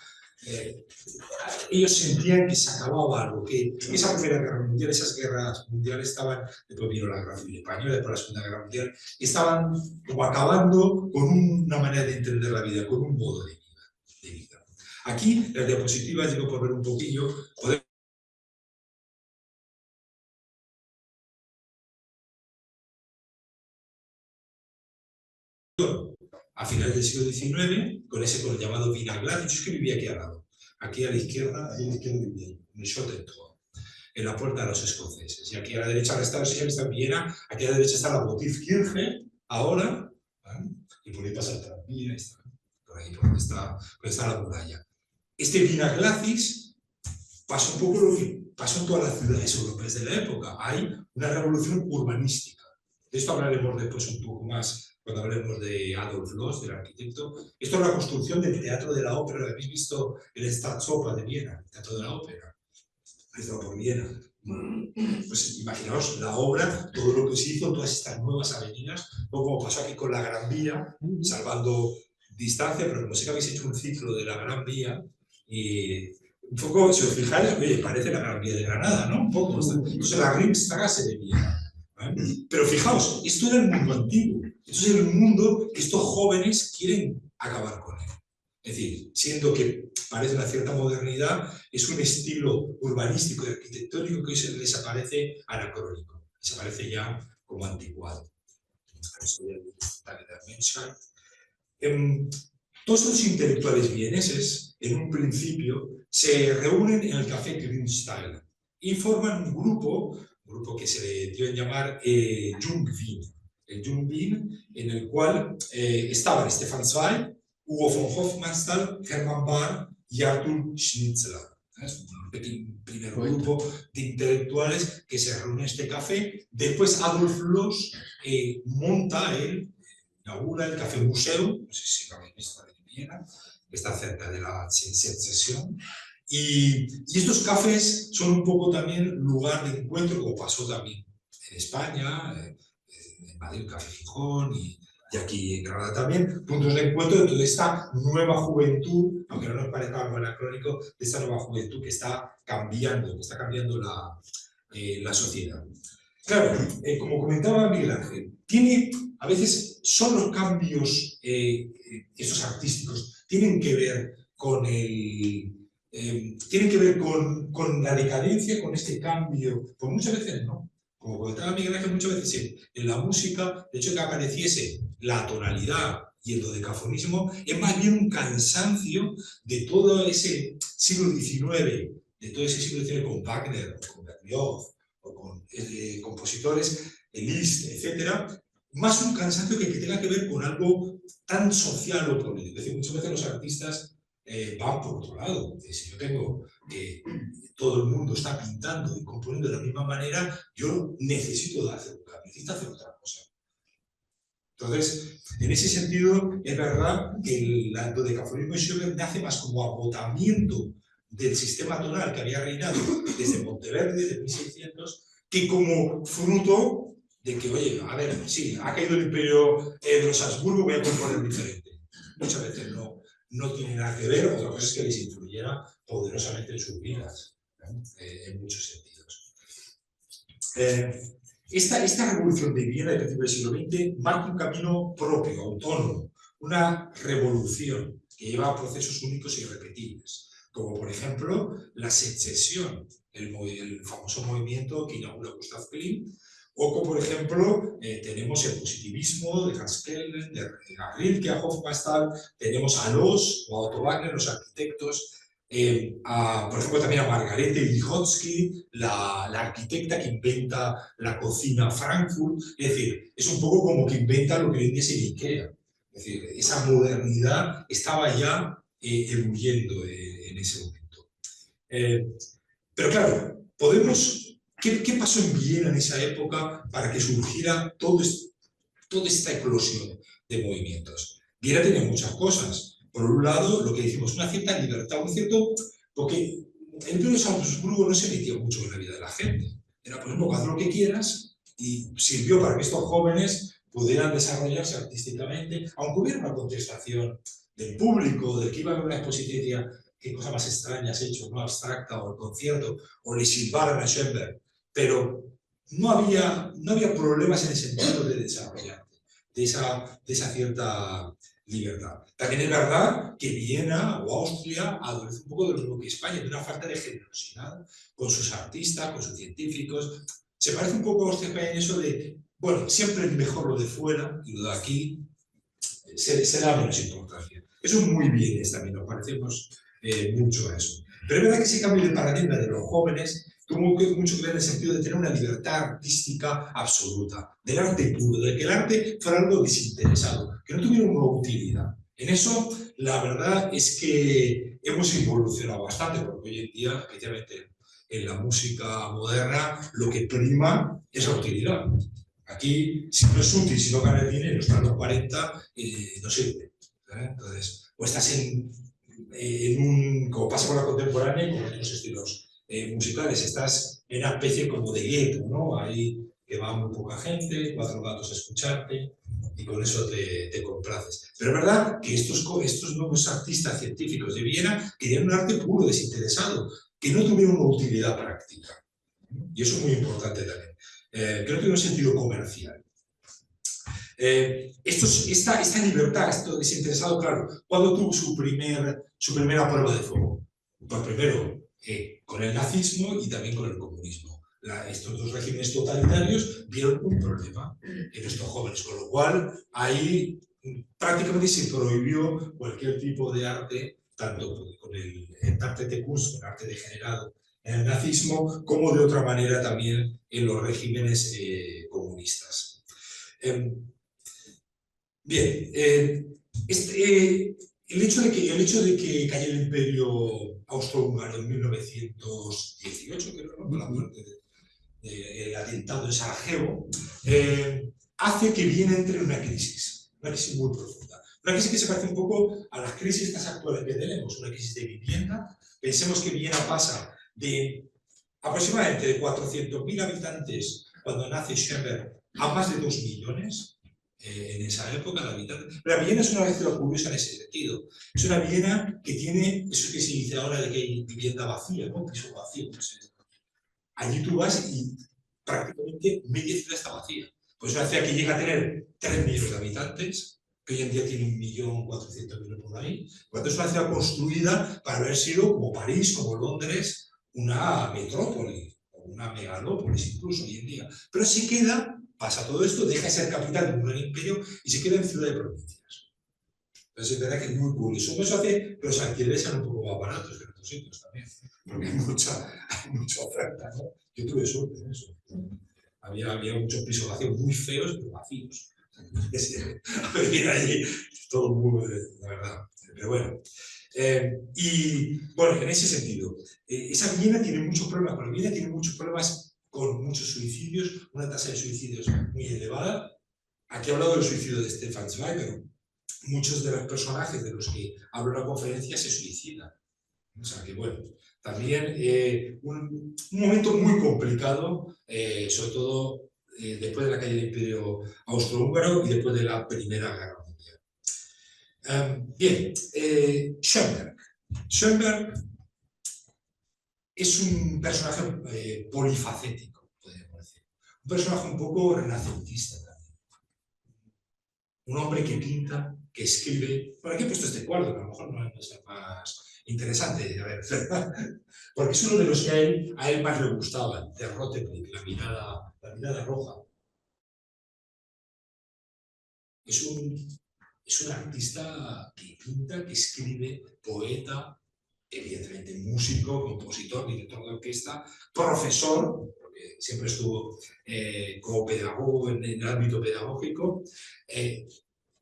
ellos sentían que se acababa algo, que esa Primera Guerra Mundial, esas guerras mundiales estaban, después vino la Guerra Civil Española, después la Segunda Guerra Mundial, estaban como acabando con una manera de entender la vida, con un modo de vida. Aquí, las diapositivas, digo por ver un poquillo, podemos a finales del siglo XIX, con el llamado Vinaglacius. Yo es que vivía aquí al lado. Aquí a la izquierda, ahí a la izquierda vivía, en el Schottentor, en la puerta de los escoceses. Y aquí a la derecha está en Viena, aquí a la derecha está la Votivkirche, ahora, ¿vale? Y por ahí pasa el tranvía, está, por ahí por donde está la muralla. Este Vinaglacius pasó un poco lo que pasó en todas las ciudades europeas de la época. Hay una revolución urbanística. De esto hablaremos después un poco más cuando hablemos de Adolf Loos, del arquitecto. Esto es la construcción del Teatro de la Ópera. ¿Habéis visto el Staatsoper de Viena, el Teatro de la Ópera? Está por Viena. Pues imaginaos la obra, todo lo que se hizo, todas estas nuevas avenidas, o como pasó aquí con la Gran Vía, salvando distancia, pero como sé que habéis hecho un ciclo de la Gran Vía, y un poco, si os fijáis, oye, parece la Gran Vía de Granada, ¿no? Un poco. Entonces la Ringstraße de Viena. ¿Vale? Pero fijaos, esto era el mundo antiguo. Esto es el mundo que estos jóvenes quieren acabar con él. Es decir, siendo que parece una cierta modernidad, es un estilo urbanístico y arquitectónico que hoy se les aparece anacrónico, se aparece ya como anticuado. Todos los intelectuales vieneses, en un principio, se reúnen en el Café Grünstein y forman un grupo que se le dio en llamar Jungwien. El Jungwien, en el cual estaban Stefan Zweig, Hugo von Hofmannsthal, Hermann Bahr y Arthur Schnitzler. Es un primer grupo de intelectuales que se reúnen en este café. Después Adolf Loos inaugura el Café Museum, no sé si lo habéis visto en Viena, que está cerca de la Sensation. Y estos cafés son un poco también lugar de encuentro, como pasó también en España, en Madrid, Café Gijón, y aquí en Granada también, puntos de encuentro de toda esta nueva juventud, aunque no nos parezca algo anacrónico, de esta nueva juventud que está cambiando la sociedad. Claro, como comentaba Miguel Ángel, a veces son los cambios, esos artísticos, tienen que ver con la decadencia, con este cambio, pues muchas veces no. Como comentaba Miguel Ángel, muchas veces sí. En la música, el hecho de que apareciese la tonalidad y el dodecafonismo es más bien un cansancio de todo ese siglo XIX, con Wagner, con Berlioz, o con compositores, Liszt, etc. Más un cansancio que tenga que ver con algo tan social o político. Es decir, muchas veces los artistas van por otro lado. Si yo tengo que todo el mundo está pintando y componiendo de la misma manera, yo necesito hacer un cambio, necesito hacer otra cosa. Entonces, en ese sentido, es verdad que el dodecafonismo de Schubert nace más como agotamiento del sistema tonal que había reinado desde Monteverdi, desde 1600, que como fruto de que, oye, a ver, sí, ha caído el imperio de los Habsburgo, voy a componer diferente. Muchas veces no tiene nada que ver, otra cosa es que les influyera poderosamente en sus vidas, en muchos sentidos. Esta revolución de Viena del principio del siglo XX marca un camino propio, autónomo, una revolución que lleva a procesos únicos e irrepetibles, como por ejemplo la secesión, el famoso movimiento que inaugura Gustav Klimt, o como por ejemplo tenemos el positivismo de Hans Kelsen, de Rilke, a Hofmannsthal, tenemos a Loos o a Otto Wagner, los arquitectos, por ejemplo también a Margarete Lihotzky, la arquitecta que inventa la cocina Frankfurt. Es decir, es un poco como que inventa lo que hoy en día es el IKEA. Es decir, esa modernidad estaba ya ebulliendo en ese momento. Pero claro, ¿qué pasó en Viena en esa época para que surgiera toda esta eclosión de movimientos? Viena tenía muchas cosas. Por un lado, lo que decimos, una cierta libertad, porque el imperio de Habsburgo no se metía mucho en la vida de la gente. Era, por ejemplo, haz lo que quieras, y sirvió para que estos jóvenes pudieran desarrollarse artísticamente, aunque hubiera una contestación del público, del que iba a ver una exposición qué cosa más extraña has hecho, ¿no? Abstracta, o el concierto, o le silbaron a Schoenberg, pero no había problemas en el sentido de desarrollarte, de esa cierta libertad. También es verdad que Viena o Austria adolece un poco de lo mismo que España, de una falta de generosidad con sus artistas, con sus científicos. Se parece un poco a Austria en eso de, bueno, siempre mejor lo de fuera y lo de aquí se da menos importancia. Eso muy bien también, nos parecemos mucho a eso. Pero es verdad que ese cambio de paradigma de los jóvenes tuvo mucho que ver en el sentido de tener una libertad artística absoluta, del arte puro, de que el arte fuera algo desinteresado, que no tuviera una utilidad. En eso, la verdad es que hemos evolucionado bastante, porque hoy en día, especialmente en la música moderna, lo que prima es la utilidad. Aquí, si no es útil, si no gana el dinero, está en los 40, no sirve. Entonces, o estás en un, como pasa con la contemporánea y con otros estilos musicales, estás en una especie como de gueto, ¿no? Ahí que va muy poca gente, 4 gatos a escucharte, y con eso te complaces. Pero es verdad que estos nuevos artistas científicos de Viena querían un arte puro, desinteresado, que no tuviera una utilidad práctica. Y eso es muy importante también. Que no tiene un sentido comercial. Esta libertad, esto desinteresado, claro, ¿cuándo tuvo su primera prueba de fuego? Pues primero con el nazismo y también con el comunismo. Estos dos regímenes totalitarios vieron un problema en estos jóvenes, con lo cual ahí prácticamente se prohibió cualquier tipo de arte, tanto con el arte de Kunst, con arte degenerado en el nazismo, como de otra manera también en los regímenes comunistas. Bien, el hecho de que cayera el imperio austrohúngaro en 1918, creo, ¿no? Con la muerte del atentado de Sarajevo, hace que Viena entre en una crisis muy profunda. Una crisis que se parece un poco a las crisis actuales que tenemos, una crisis de vivienda. Pensemos que Viena pasa de aproximadamente de 400.000 habitantes cuando nace Schoenberg a más de 2 millones en esa época de habitantes. Pero Viena es una ciudad curiosa en ese sentido. Es una Viena que tiene eso que se dice ahora de que hay vivienda vacía, ¿no? Piso vacío. Allí tú vas y prácticamente media ciudad está vacía. Pues es una ciudad que llega a tener 3 millones de habitantes, que hoy en día tiene 1.400.000 por ahí. Cuando es una ciudad construida para haber sido como París, como Londres, una metrópoli, o una megalópolis incluso hoy en día. Pero se queda, pasa todo esto, deja de ser capital de un gran imperio y se queda en ciudad de provincias. Entonces es verdad que es muy curioso. Eso hace que los alquileres sean un poco más baratos que en otros sitios también, porque hay mucha oferta, ¿no? Yo tuve suerte en eso. Había muchos pisos vacíos, muy feos, pero vacíos. Había allí todo muy, la verdad. Pero bueno. Y bueno, en ese sentido, esa Viena tiene muchos problemas con la Viena, tiene muchos problemas con muchos suicidios, una tasa de suicidios muy elevada. Aquí he hablado del suicidio de Stefan Zweig, pero muchos de los personajes de los que hablo en la conferencia se suicidan. O sea que bueno, también un momento muy complicado, sobre todo después de la caída del Imperio Austrohúngaro y después de la Primera Guerra Mundial. Bien, Schoenberg. Schoenberg es un personaje polifacético, podríamos decir. Un personaje un poco renacentista también. Un hombre que pinta, que escribe. ¿Para qué he puesto este cuadro? A lo mejor no es el más interesante, a ver, porque es uno de los que a él más le gustaban, de Rothenburg, la mirada roja. Es un artista que pinta, que escribe, poeta, evidentemente músico, compositor, director de orquesta, profesor, porque siempre estuvo como pedagogo en el ámbito pedagógico,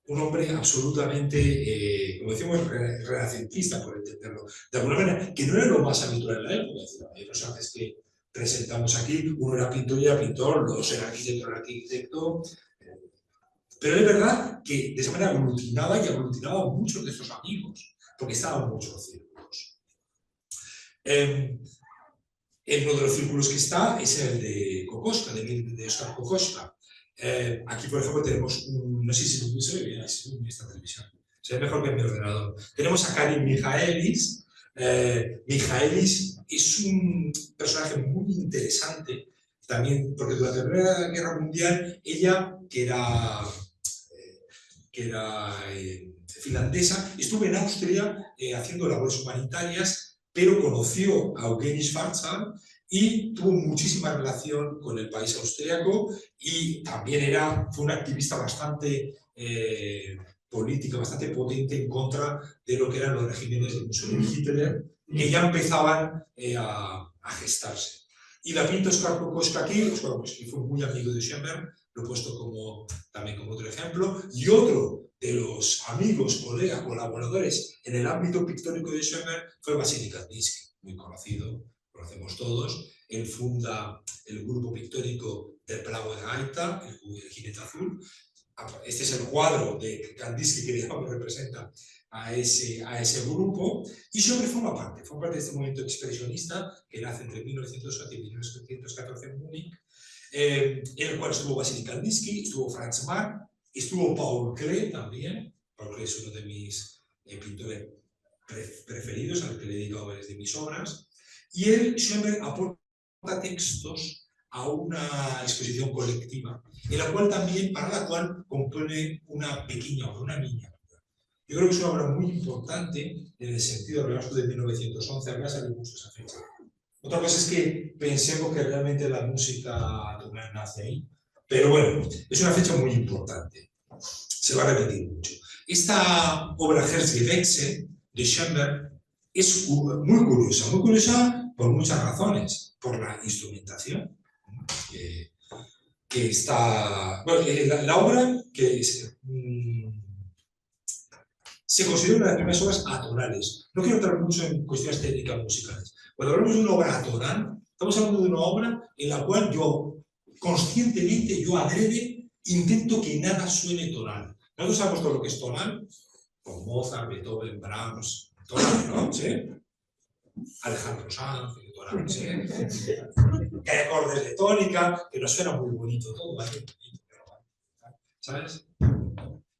un hombre absolutamente, como decimos, renacentista, por entenderlo, de alguna manera, que no era lo más habitual en la época. Hay personajes que presentamos aquí, uno era pintor y era pintor, dos era arquitecto, pero es verdad que de esa manera aglutinaba a muchos de esos amigos, porque estaban en muchos círculos. Uno de los círculos que está es el de Kokoschka, de Oskar Kokoschka. Aquí, por ejemplo, tenemos no sé si se ve bien en esta televisión, se ve mejor que en mi ordenador. Tenemos a Karin Michaelis, Michaelis es un personaje muy interesante también, porque durante la Primera Guerra Mundial, ella, que era finlandesa, estuvo en Austria haciendo labores humanitarias, pero conoció a Eugeni Schwarzschild y tuvo muchísima relación con el país austriaco y también fue una activista bastante política, bastante potente en contra de lo que eran los regímenes de Mussolini y Hitler, que ya empezaban a gestarse. Y la pinto Oskar Kokoschka aquí. Oskar Kokoschka fue muy amigo de Schoenberg, lo he puesto también como otro ejemplo. Y otro de los amigos, colegas, colaboradores en el ámbito pictórico de Schoenberg fue Vasily Kandinsky, muy conocido, conocemos todos. Él funda el grupo pictórico del Blaue Reiter, el jinete azul. Este es el cuadro de Kandinsky que digamos representa a ese grupo, y Schoenberg forma parte de este movimiento expresionista que nace entre 1908 y 1914 en Múnich, en el cual estuvo Vasily Kandinsky, estuvo Franz Marc, estuvo Paul Klee también. Paul Klee es uno de mis pintores preferidos, al que le he dedicado varias de mis obras, y Schoenberg aporta textos a una exposición colectiva, para la cual compone una pequeña obra, una miniatura. Yo creo que es una obra muy importante en el sentido de de 1911, además sale mucho esa fecha. Otra cosa es que pensemos que realmente la música tonal nace ahí, pero bueno, es una fecha muy importante, se va a repetir mucho. Esta obra Herzgewächse de Schoenberg es muy curiosa por muchas razones, por la instrumentación, que está... Bueno, la obra que se considera una de las primeras obras atonales. No quiero entrar mucho en cuestiones técnicas musicales. Cuando hablamos de una obra atonal, estamos hablando de una obra en la cual yo, conscientemente, yo adrede, intento que nada suene tonal. Nosotros sabemos todo lo que es tonal, con Mozart, Beethoven, Brahms, tonal, ¿no? ¿Sí? Alejandro Sanz, tonal, ¿sí? Que hay acordes de tónica, que nos suena muy bonito todo, ¿vale? ¿Sabes?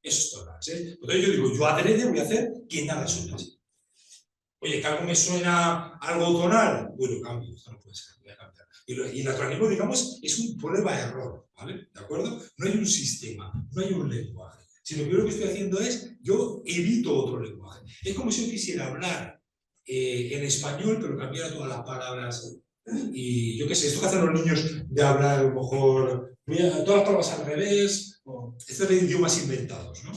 Eso es tonal, ¿sí? Entonces yo digo, yo adrede voy a hacer que nada suene así. Oye, que algo me suena algo tonal, bueno, cambio, esto no puede ser, voy a cambiar. Y el atonalismo, digamos, es un prueba-error, ¿vale? ¿De acuerdo? No hay un sistema, no hay un lenguaje. Sino que yo lo que estoy haciendo es, yo evito otro lenguaje. Es como si yo quisiera hablar en español, pero cambiara todas las palabras. Y yo qué sé, esto que hacen los niños de hablar a lo mejor, todas las palabras al revés, estos de idiomas inventados, ¿no?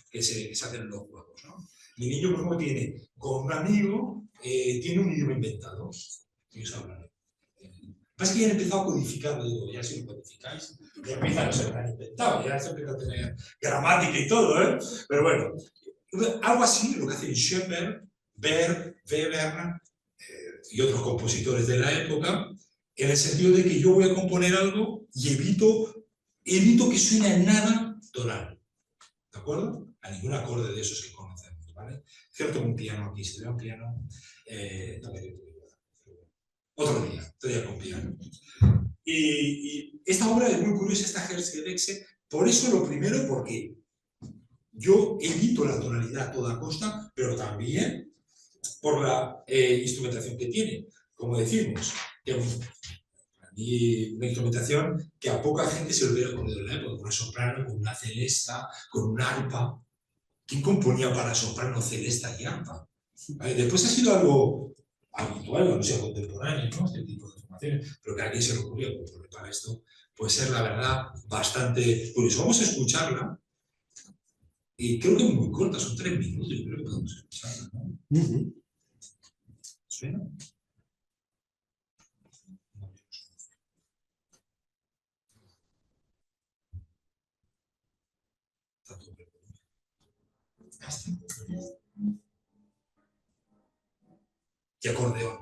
Que se hacen en los juegos, ¿no? Mi niño, por ejemplo, tiene, con un amigo, tiene un idioma inventado. Ellos hablan. Pasa que ya han empezado a codificarlo, digo, ya si lo codificáis, ya empieza a no ser tan inventado, ya se empieza a tener gramática y todo, ¿eh? Pero bueno, algo así, lo que hacen Schoenberg, Berg, Weber y otros compositores de la época, en el sentido de que yo voy a componer algo y evito que suene en nada tonal, ¿de acuerdo? A ningún acorde de esos que conocemos, ¿vale? Cierto, un piano aquí, si te un piano, otro día con piano. Y esta obra es muy curiosa, esta Herzgewächse, por eso lo primero, porque yo evito la tonalidad a toda costa, pero también por la instrumentación que tiene. Como decimos, que una instrumentación que a poca gente se lo hubiera ocurrido en la época, con una soprano, con una celesta, con un arpa. ¿Quién componía para soprano, celesta y arpa? Después ha sido algo habitual en la música contemporánea, ¿no? Este tipo de formaciones, pero que a alguien se le ocurrió, porque para esto puede ser, la verdad, bastante curioso. Vamos a escucharla, y creo que es muy corta, son 3 minutos, yo creo que podemos escucharla, ¿no? ¿Suena? Y acordeón.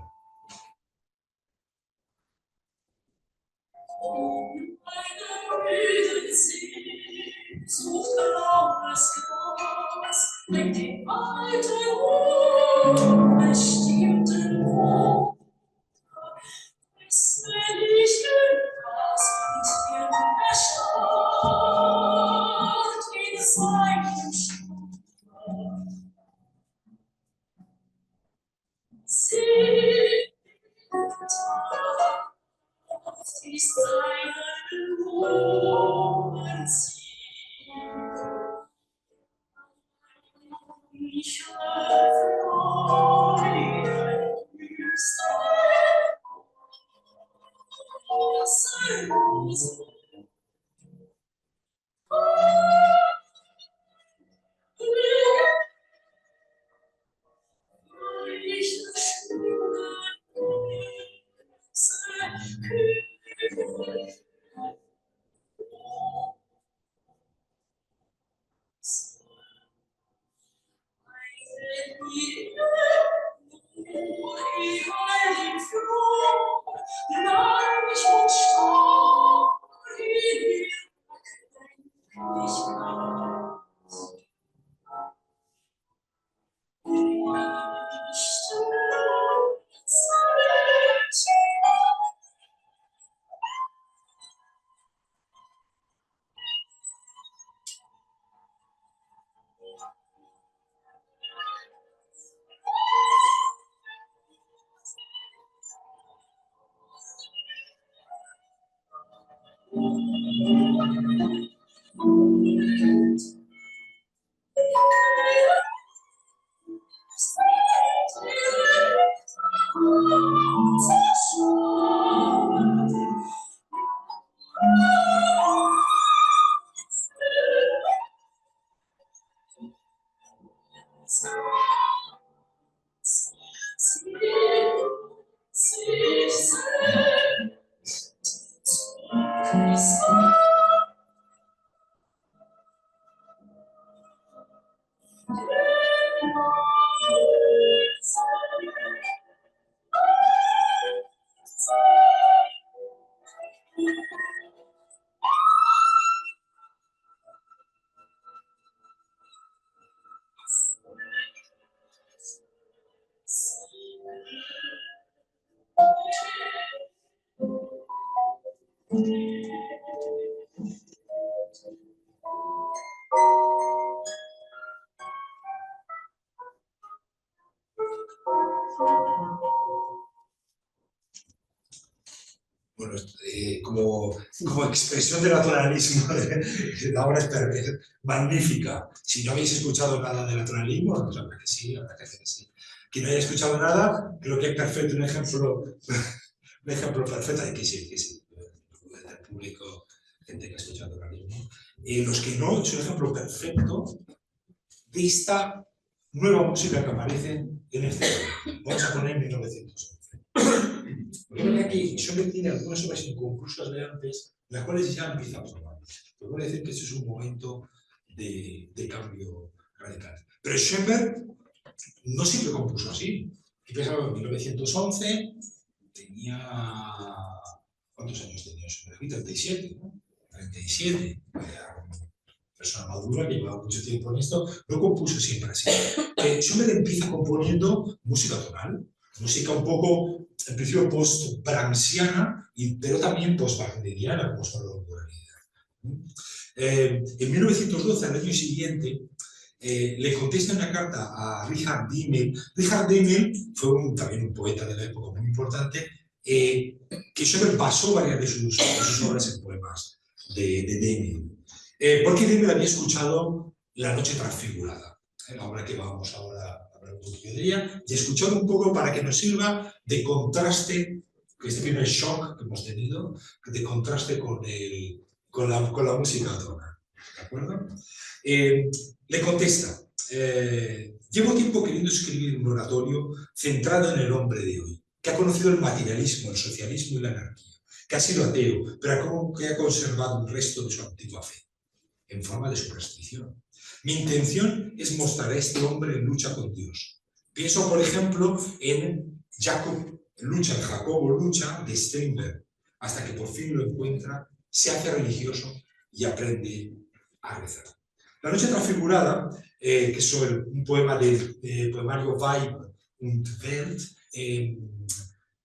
Bueno, como expresión del naturalismo, la obra es magnífica. Si no habéis escuchado nada del naturalismo, pues la verdad que sí, la verdad que sí. Quien no haya escuchado nada, creo que es perfecto, un ejemplo perfecto, hay que sí, del público, gente que ha escuchado naturalismo. Los que no, es un ejemplo perfecto de esta nueva música que aparece en este libro. Vamos a poner 1911. Porque aquí Schoenberg tiene algunas obras inconclusas de antes, las cuales ya empieza a probar. Pero voy a decir que este es un momento de cambio radical. Pero Schoenberg no siempre compuso así. Empezaba en 1911, tenía... ¿Cuántos años tenía Schoenberg? 37, ¿no? 37. Era una persona madura que llevaba mucho tiempo en esto. No compuso siempre así. Schoenberg empieza componiendo música tonal, música un poco, en principio, post-brahmsiana, pero también post-wagneriana, como son los en 1912, al año siguiente, le contesta una carta a Richard Dimmel. Richard Dimmel fue también un poeta de la época muy importante, que Schoenberg basó varias de sus obras en poemas de Dimmel. Porque Dimmel había escuchado La noche transfigurada, la obra que vamos ahora a hablar un poquillo de ella, y escuchado un poco para que nos sirva de contraste, que este primer shock que hemos tenido, de contraste con la música tonal. ¿De acuerdo? Le contesta, llevo tiempo queriendo escribir un oratorio centrado en el hombre de hoy, que ha conocido el materialismo, el socialismo y la anarquía, que ha sido ateo, pero que ha conservado un resto de su antigua fe, en forma de superstición. Mi intención es mostrar a este hombre en lucha con Dios. Pienso, por ejemplo, en Jacobo Lucha de Steinberg, hasta que por fin lo encuentra, se hace religioso y aprende a rezar. La noche transfigurada, que es un poema del poemario Weib und Welt,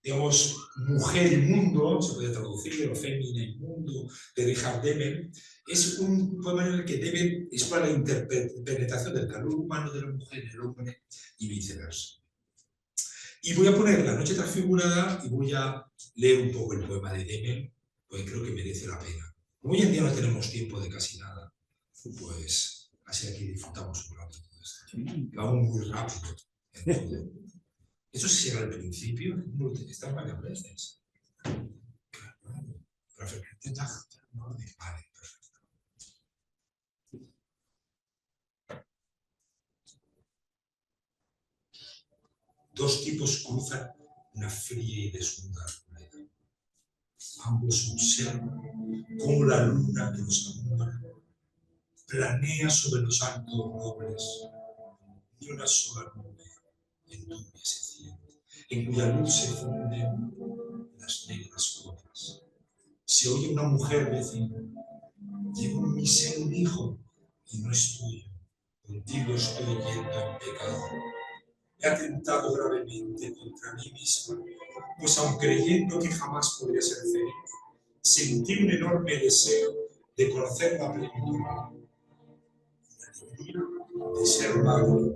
digamos, mujer y mundo, se puede traducir, o fémina y mundo, de Richard Dimmel, es un poema en el que Dimmel explora la interpenetración del calor humano de la mujer en el hombre y viceversa. Y voy a poner La noche transfigurada y voy a leer un poco el poema de Dimmel, porque creo que merece la pena. Como hoy en día no tenemos tiempo de casi nada, pues así aquí disfrutamos un rato de todo esto. Vamos muy rápido en todo. Eso sí será el principio, están varias veces. Perfectamente, no, vale, perfecto. Dos tipos cruzan una fría y desnuda arboleda. Ambos observan cómo la luna que los alumbra planea sobre los altos robles, y una sola nube enturbia ese cielo, en cuya luz se funden las negras copas. Se oye una mujer decir: llevo en mi seno un hijo y no es tuyo, contigo estoy yendo en pecado. He atentado gravemente contra mí misma, pues aun creyendo que jamás podría ser feliz, sentí un enorme deseo de conocer la plenitud, la alegría de ser madre.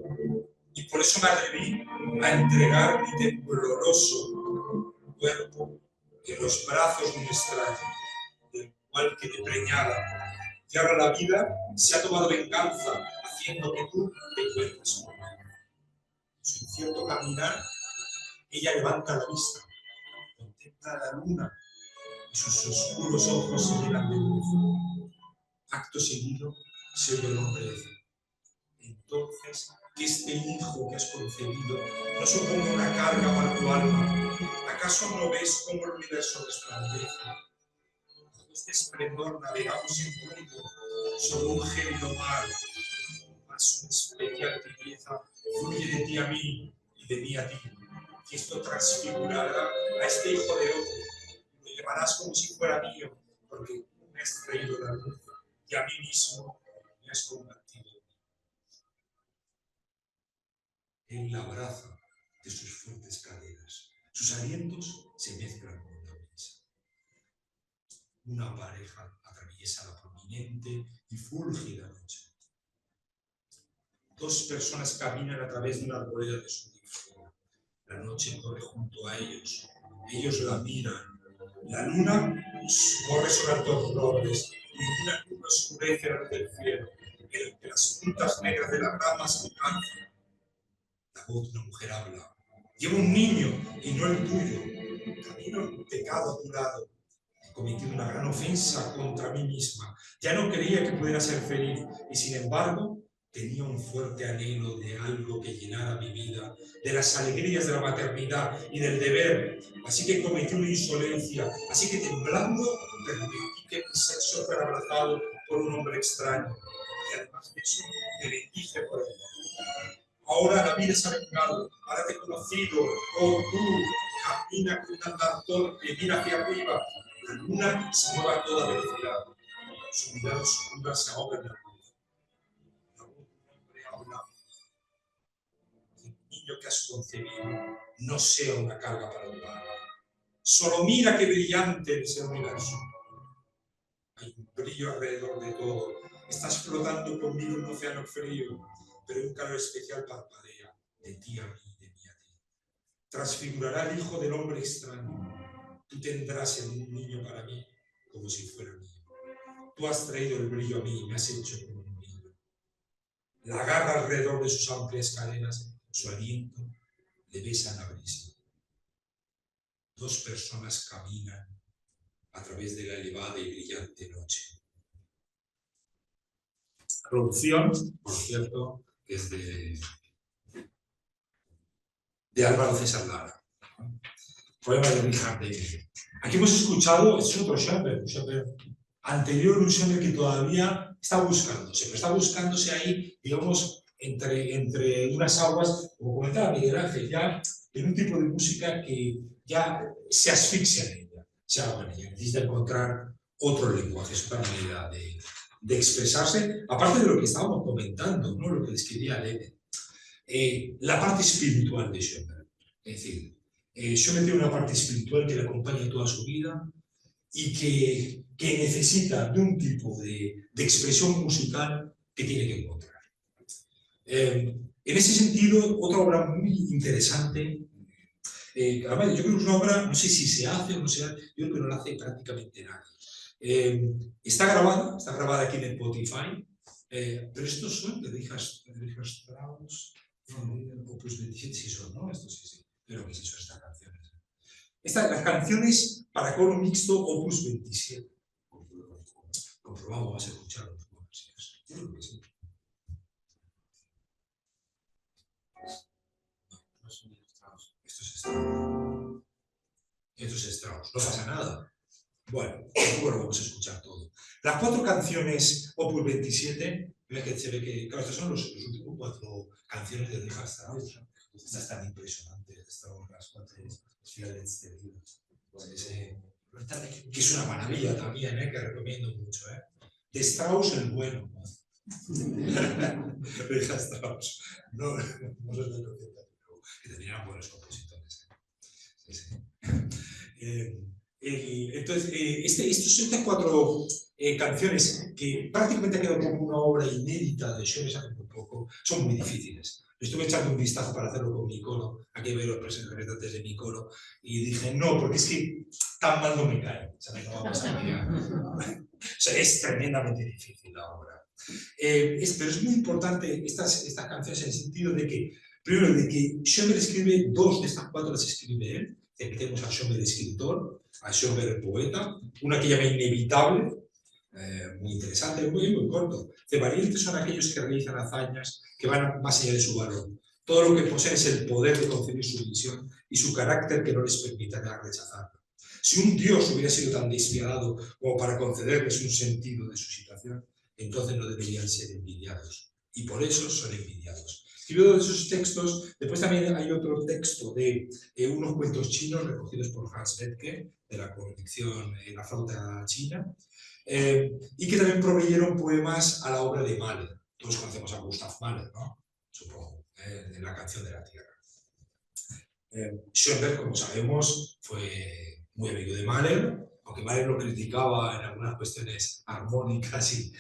Y por eso me atreví a entregar mi tembloroso cuerpo en los brazos de un extraño, del cual quedé preñada Y ahora la vida se ha tomado venganza haciendo que tú te encuentres con él. En su incierto caminar, ella levanta la vista, contempla la luna y sus oscuros ojos se llenan de luz. Acto seguido se oye el hombre decir: entonces, que este hijo que has concebido no suponga una carga para tu alma. ¿Acaso no ves cómo el universo resplandece? Bajo este esplendor navegamos en mundo sobre un gélido mar, mas una especial tibieza fluye de ti a mí y de mí a ti. Y esto transfigurará a este hijo de otro, y lo llevarás como si fuera mío, porque me has traído la luz y a mí mismo me has convertido. Él la abraza de sus fuertes caderas. Sus alientos se mezclan con la brisa. Una pareja atraviesa la prominente y fúlgida noche. Dos personas caminan a través de una arboleda de su fuego. La noche corre junto a ellos. Ellos la miran. La luna corre sobre altos robles y una luna oscurece ante el cielo, en el que las puntas negras de las ramas alcanzan. La voz de una mujer habla. Llevo un niño y no el tuyo. Camino en pecado a tu lado. He cometido una gran ofensa contra mí misma. Ya no creía que pudiera ser feliz y sin embargo tenía un fuerte anhelo de algo que llenara mi vida, de las alegrías de la maternidad y del deber. Así que cometí una insolencia. Así que temblando permití que mi sexo fuera abrazado por un hombre extraño. Y además de eso me bendije por él. Ahora la vida se ha vengado, ahora te he conocido, oh tú, camina con un andar torpe, mira hacia arriba. La luna se mueve a toda velocidad, su mirada oscura se ahoga en la luz. La voz de un hombre habla: el niño que has concebido no sea una carga para tu alma. Solo mira qué brillante es el universo. Hay un brillo alrededor de todo. Estás flotando conmigo en un océano frío, pero un calor especial parpadea de ti a mí, de mí a ti. Transfigurará el hijo del hombre extraño. Tú tendrás en un niño para mí como si fuera mío. Tú has traído el brillo a mí y me has hecho como un niño. La agarra alrededor de sus amplias cadenas, su aliento le besa en la brisa. Dos personas caminan a través de la elevada y brillante noche. La producción, por cierto, es de Álvaro César Lara. Poema de Richard David. Aquí hemos escuchado, es otro Schoenberg, un Schoenberg anterior, un Schoenberg que todavía está buscándose, pero está buscándose ahí, digamos, entre unas aguas, como comentaba Miguel Ángel, ya en un tipo de música que ya se asfixia en ella, se ahoga en ella, necesita encontrar otro lenguaje, es otra manera de expresarse, aparte de lo que estábamos comentando, ¿no? Lo que describía Lene. La parte espiritual de Schoenberg, es decir, Schoenberg tiene una parte espiritual que le acompaña toda su vida y que necesita de un tipo de expresión musical que tiene que encontrar. En ese sentido, otra obra muy interesante, además, yo creo que es una obra, no sé si se hace o no se hace, yo creo que no la hace prácticamente nadie. Está grabada aquí en Spotify, pero estos son de Richard Strauss, Opus 27, sí son, ¿no? Estos sí. Pero ¿qué es eso, estas canciones? Las canciones para coro mixto Opus 27. Comprobamos, vamos a escucharlo. Yo creo que sí. No son Strauss. Esto es Strauss. Esto es Strauss. No pasa nada. Bueno, vamos a escuchar todo. Las 4 canciones Opus 27, se ve que, claro, estas son los últimos 4 canciones de Richard Strauss. Estas están impresionantes, estas las 4 finales de vida. Que es una maravilla también, que recomiendo mucho. De Strauss el bueno. Richard Strauss. No es de lo que también eran buenos compositores. Sí. Entonces, estas 4 canciones que prácticamente quedan como una obra inédita de Schoenberg hace muy poco, son muy difíciles. Estuve echando un vistazo para hacerlo con mi coro, aquí veo los representantes de mi coro, y dije, no, porque es que tan mal no me cae. O sea, no vamos a mirar. O sea, es tremendamente difícil la obra. Pero es muy importante estas canciones en el sentido de que, primero, de que Schoenberg escribe 2 de estas 4 las escribe él. Tenemos a Schoenberg escritor, a Schoenberg poeta, una que llama Inevitable, muy interesante, muy corto. Valientes son aquellos que realizan hazañas que van más allá de su valor. Todo lo que poseen es el poder de concebir su visión y su carácter que no les permitirá rechazarla. Si un Dios hubiera sido tan despiadado como para concederles un sentido de su situación, entonces no deberían ser envidiados. Y por eso son envidiados. Escribió de esos textos. Después también hay otro texto de unos cuentos chinos recogidos por Hans Bethke, de la colección La flauta china, y que también proveyeron poemas a la obra de Mahler. Todos conocemos a Gustav Mahler, ¿no? Supongo, en la canción de la tierra. Schoenberg, como sabemos, fue muy amigo de Mahler, aunque Mahler lo criticaba en algunas cuestiones armónicas y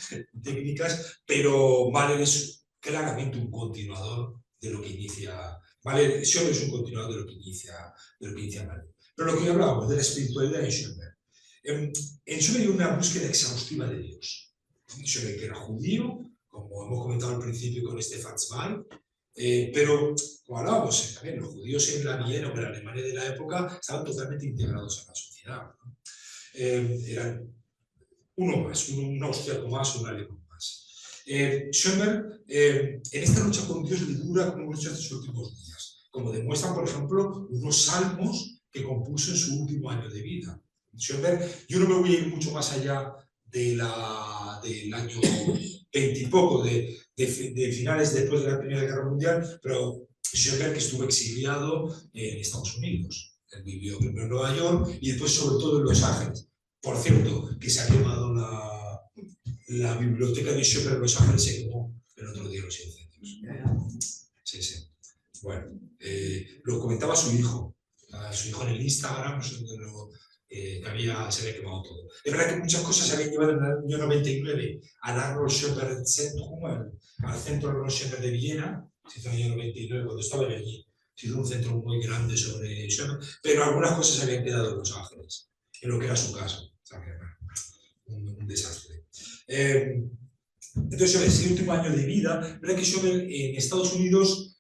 técnicas, pero Mahler es claramente un continuador de lo que inicia Mahler. Schoenberg es un continuador de lo que inicia Mahler. Pero lo que hablábamos de la espiritualidad de Schoenberg. En Schoenberg hay una búsqueda exhaustiva de Dios. Schoenberg, que era judío, como hemos comentado al principio con Stefan Zweig, pero como hablábamos también, los judíos en la Viena o en la Alemania de la época estaban totalmente integrados a la sociedad, ¿no? Eran uno más, un austriaco más, un alemán más. Schoenberg en esta lucha con Dios le dura como lucha hasta sus últimos días, como demuestran, por ejemplo, unos salmos que compuso en su último año de vida. Schoenberg, yo no me voy a ir mucho más allá del año 20 y poco, de finales después de la Primera Guerra Mundial, pero Schoenberg estuvo exiliado en Estados Unidos. Él vivió primero en Nueva York y después sobre todo en Los Ángeles. Por cierto, que se ha quemado la biblioteca de Schoenberg en Los Ángeles, se quemó el otro día los incendios. Sí, sí. Bueno, lo comentaba su hijo en el Instagram, no sé dónde que se había quemado todo. Es verdad que muchas cosas se habían llevado en el año 99 al Arnold Schoenberg Zentrum, al centro Arnold Schoenberg de Viena, se hizo en el año 99 cuando estaba allí. Se hizo un centro muy grande sobre Schoenberg, pero algunas cosas se habían quedado en Los Ángeles, en lo que era su casa. O sea, que era un desastre. Entonces, sobre ese último año de vida, verdad que Schoenberg en Estados Unidos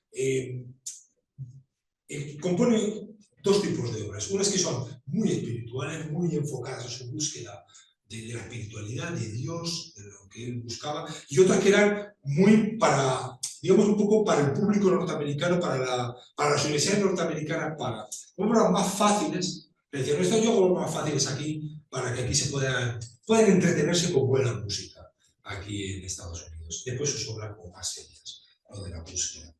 compone 2 tipos de obras. Unas que son muy espirituales, muy enfocadas a su búsqueda de la espiritualidad, de Dios, de lo que él buscaba, y otras que eran muy para, digamos, un poco para el público norteamericano, para las universidades norteamericanas, para obras más fáciles. Le decían, esto yo hago más fáciles aquí, para que aquí se puedan entretenerse con buena música, aquí en Estados Unidos. Después sus obras como más serias, lo de la búsqueda.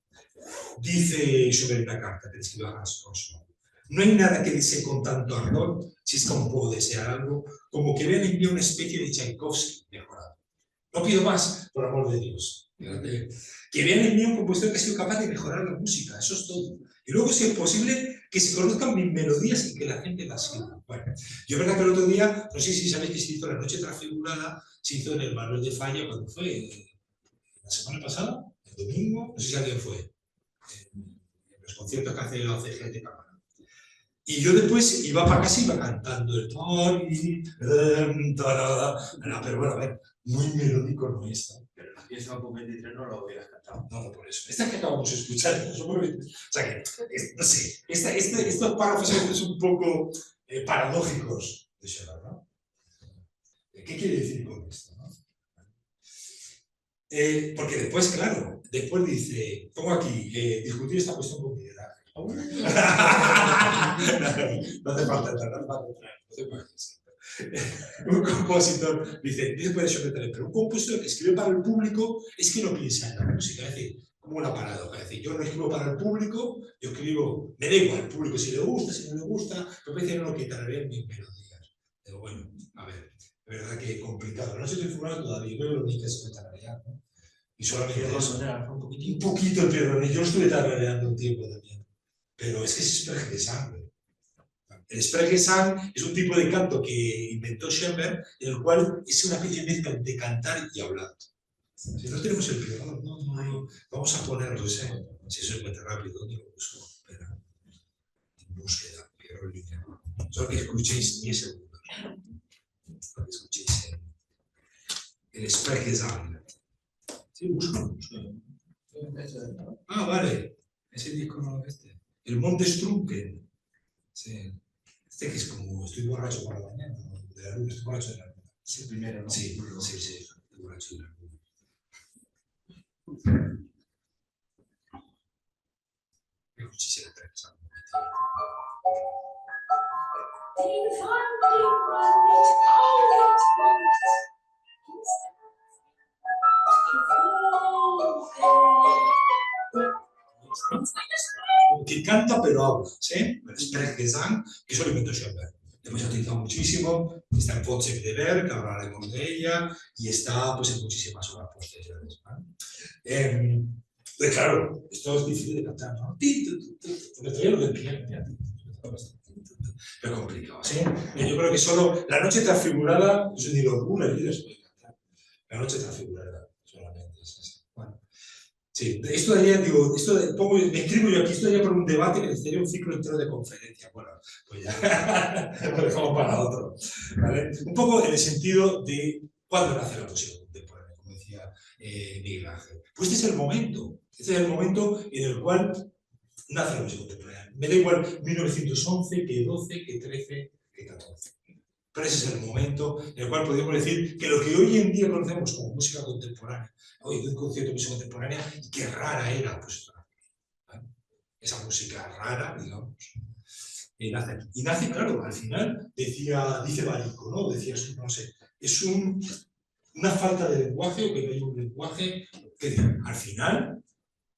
Dice sobre una carta que escribió a Hans Roswell: no hay nada que desee con tanto ardor, si es que aún puedo desear algo, como que vean en mí una especie de Tchaikovsky mejorado. No pido más, por amor de Dios. Que vean en mí un compositor que ha sido capaz de mejorar la música, eso es todo. Y luego, si es posible, que se conozcan mis melodías y que la gente las siga. Bueno, yo verdad que el otro día, no sé si sabéis que se hizo La Noche Transfigurada, se hizo en el Manuel de Falla, cuando fue, la semana pasada, el domingo, no sé si alguien fue, en los conciertos que hace la OCG de Cámara. Y yo después iba para casa y iba cantando el pero bueno, a ver, muy melódico no es, ¿no? Pero la pieza Opus 23 no lo hubieras cantado. No, por eso. Esta que acabamos de escuchar, o sea que, no sé, estos párrafos son un poco paradójicos de Schoenberg, ¿no? ¿Qué quiere decir con esto, no? Porque después, claro, después dice, pongo aquí, discutir esta cuestión con Miguel Ángel. No hace falta entrar, un compositor dice puede sorprender, pero un compositor que escribe para el público es que no piensa en la música, es decir, como una paradoja, es decir, yo no escribo para el público, yo escribo, me da igual al público si le gusta, si no le gusta, pero me dicen no que tararé mis melodías. Pero bueno, a ver, es verdad que es complicado, no estoy informado todavía, creo que lo único que es tararear, ¿no? Y solamente un poquito el Pierroni, yo lo estuve tarareando un tiempo también, pero es que es Sprechgesang. El Sprechgesang es un tipo de canto que inventó Schoenberg, en el cual es una especie de mezcla de cantar y hablar. Si no tenemos el Pierroni, no, vamos a ponerlo, si eso es muy rápido, ¿dónde lo busco? Espera, en búsqueda, Pierroni. Solo que escuchéis 10 segundos. Solo que escuchéis el Sprechgesang. Sí, busco. Ah, vale. Ese disco no es este. El Montestrunken. Sí. Este que es como estoy borracho por la mañana, ¿no? De la luna, estoy borracho de la luna. Es el primero, ¿no? Sí, estoy borracho de la luna. Muchísimas gracias. Que canta pero habla, ¿sí? El Sprechgesang, que eso lo inventó Schoenberg. Después se ha utilizado muchísimo, está en Potsdam de Berg, ahora hablaremos de ella, y está pues, en muchísimas obras posteriores. Pues claro, esto es difícil de cantar, ¿no? Porque todavía lo del piano, pero complicado, ¿sí? Yo creo que solo la noche transfigurada, eso ni los líderes pueden cantar. La noche transfigurada, solamente. Es así. Bueno. Sí, esto daría, digo, me escribo yo aquí, esto daría por un debate que necesitaría un ciclo entero de conferencia. Bueno, pues ya lo dejamos para otro. ¿Vale? Un poco en el sentido de cuándo nace la música contemporánea, como decía Miguel Ángel. Pues este es el momento en el cual nace la música contemporánea. Me da igual 1911, que 12, que 13, que 14. Pero ese es el momento en el cual podríamos decir que lo que hoy en día conocemos como música contemporánea, hoy de un concierto de música contemporánea, y qué rara era, pues esa música rara, digamos, y nace, claro, al final, dice Barico, ¿no? Decía, no sé, es una falta de lenguaje, o que no hay un lenguaje, que al final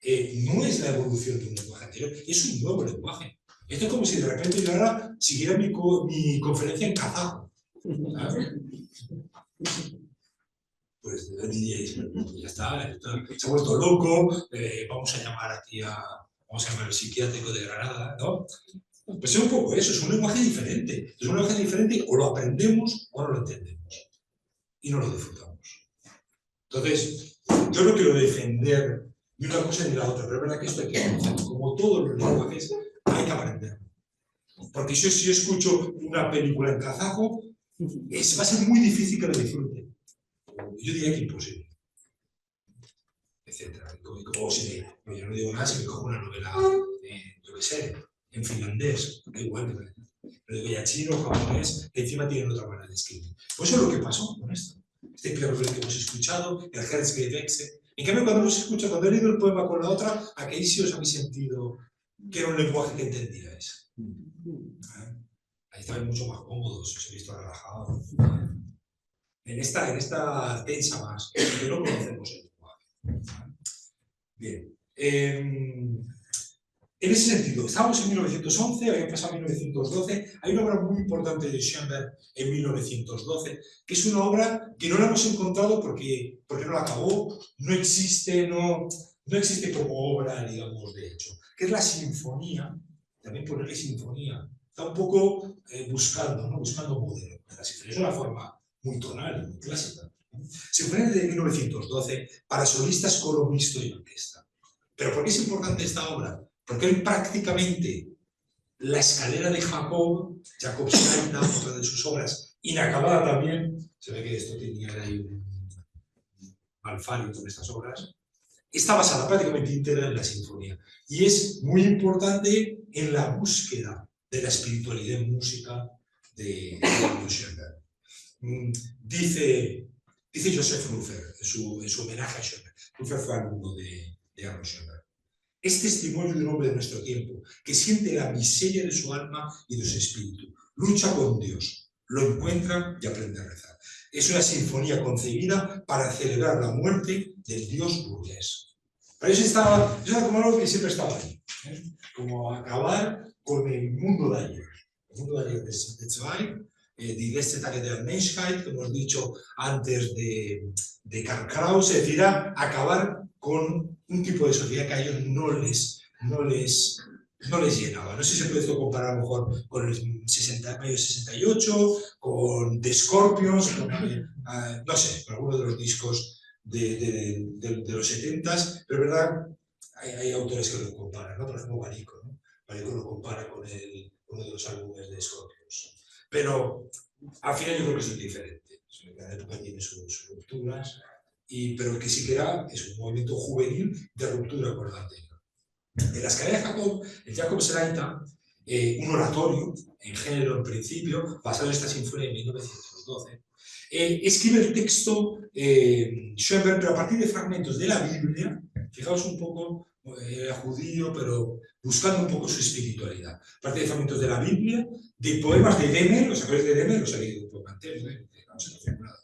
no es la evolución de un lenguaje anterior, es un nuevo lenguaje. Esto es como si de repente yo ahora siguiera mi conferencia en kazajo. ¿Sabes? Pues diríais, ya está, se ha vuelto loco, vamos a llamar aquí vamos a llamar al psiquiátrico de Granada, ¿no? Pues es un poco eso, es un lenguaje diferente. Es un lenguaje diferente, o lo aprendemos o no lo entendemos. Y no lo disfrutamos. Entonces, yo no quiero defender ni una cosa ni la otra, pero es verdad que esto hay que conocerlo. Como todos los lenguajes, hay que aprenderlo. Porque si yo escucho una película en kazajo, va a ser muy difícil que lo disfrute. Yo diría que imposible. Etcétera. Como si yo no digo nada si me cojo una novela, yo qué sé, en finlandés, que igual, pero digo ya chino, japonés, que encima tienen otra manera de escribir. Pues eso es lo que pasó con esto. Este Pierre Bourdieu que hemos escuchado, el Herzgewechsel. En cambio, cuando he leído el poema con la otra, aquí sí os habéis sentido que era un lenguaje que entendíais. Ahí estabais mucho más cómodos, os he visto relajados. En esta tensa más, que no conocemos el lenguaje. Bien. En ese sentido, estábamos en 1911, había pasado 1912, hay una obra muy importante de Schoenberg en 1912, que es una obra que no la hemos encontrado porque no la acabó, no existe como obra, digamos, de hecho, que es la sinfonía, también ponerle sinfonía, está un poco buscando modelo. La sinfonía es una forma muy tonal y muy clásica. Sinfonía de 1912 para solistas, coro mixto y orquesta. ¿Pero por qué es importante esta obra? Porque él prácticamente la escalera de Jacob Staita, otra de sus obras, inacabada también, se ve que esto tenía ahí un malfario con estas obras, está basada prácticamente íntegra en la sinfonía. Y es muy importante en la búsqueda de la espiritualidad en música de Schoenberg. Dice Joseph Ruffer en su homenaje a Schoenberg. Ruffer fue alumno de Arnold Schoenberg. Es testimonio de un hombre de nuestro tiempo que siente la miseria de su alma y de su espíritu. Lucha con Dios, lo encuentra y aprende a rezar. Es una sinfonía concebida para celebrar la muerte del dios burgués. Pero eso era como algo que siempre estaba ahí, como acabar con el mundo de ayer. El mundo de ayer de Zweig, die letzte Tage der Menschheit, que hemos dicho antes de Karl Kraus, es decir, acabar con un tipo de sociedad que a ellos no les llenaba. No sé si se puede comparar a lo mejor con el mayo 68, con The Scorpions, no sé, con alguno de los discos de los 70s, pero es verdad, hay autores que lo comparan, ¿no? Por ejemplo, Barico, ¿no? Barico lo compara con uno de los álbumes de Scorpions. Pero al final yo creo que es indiferente. Cada época tiene sus rupturas, pero que sí que era es un movimiento juvenil de ruptura con la anterior. En la escalera de Jacob, el Jacob Seraita, un oratorio, en género en principio, basado en esta sinfonía de 1912, escribe el texto Schoenberg, pero a partir de fragmentos de la Biblia. Fijaos un poco, era judío, pero buscando un poco su espiritualidad. A partir de fragmentos de la Biblia, de poemas de Demer, ¿os acordáis de Demer? Os he leído un poco antes, no se lo nada.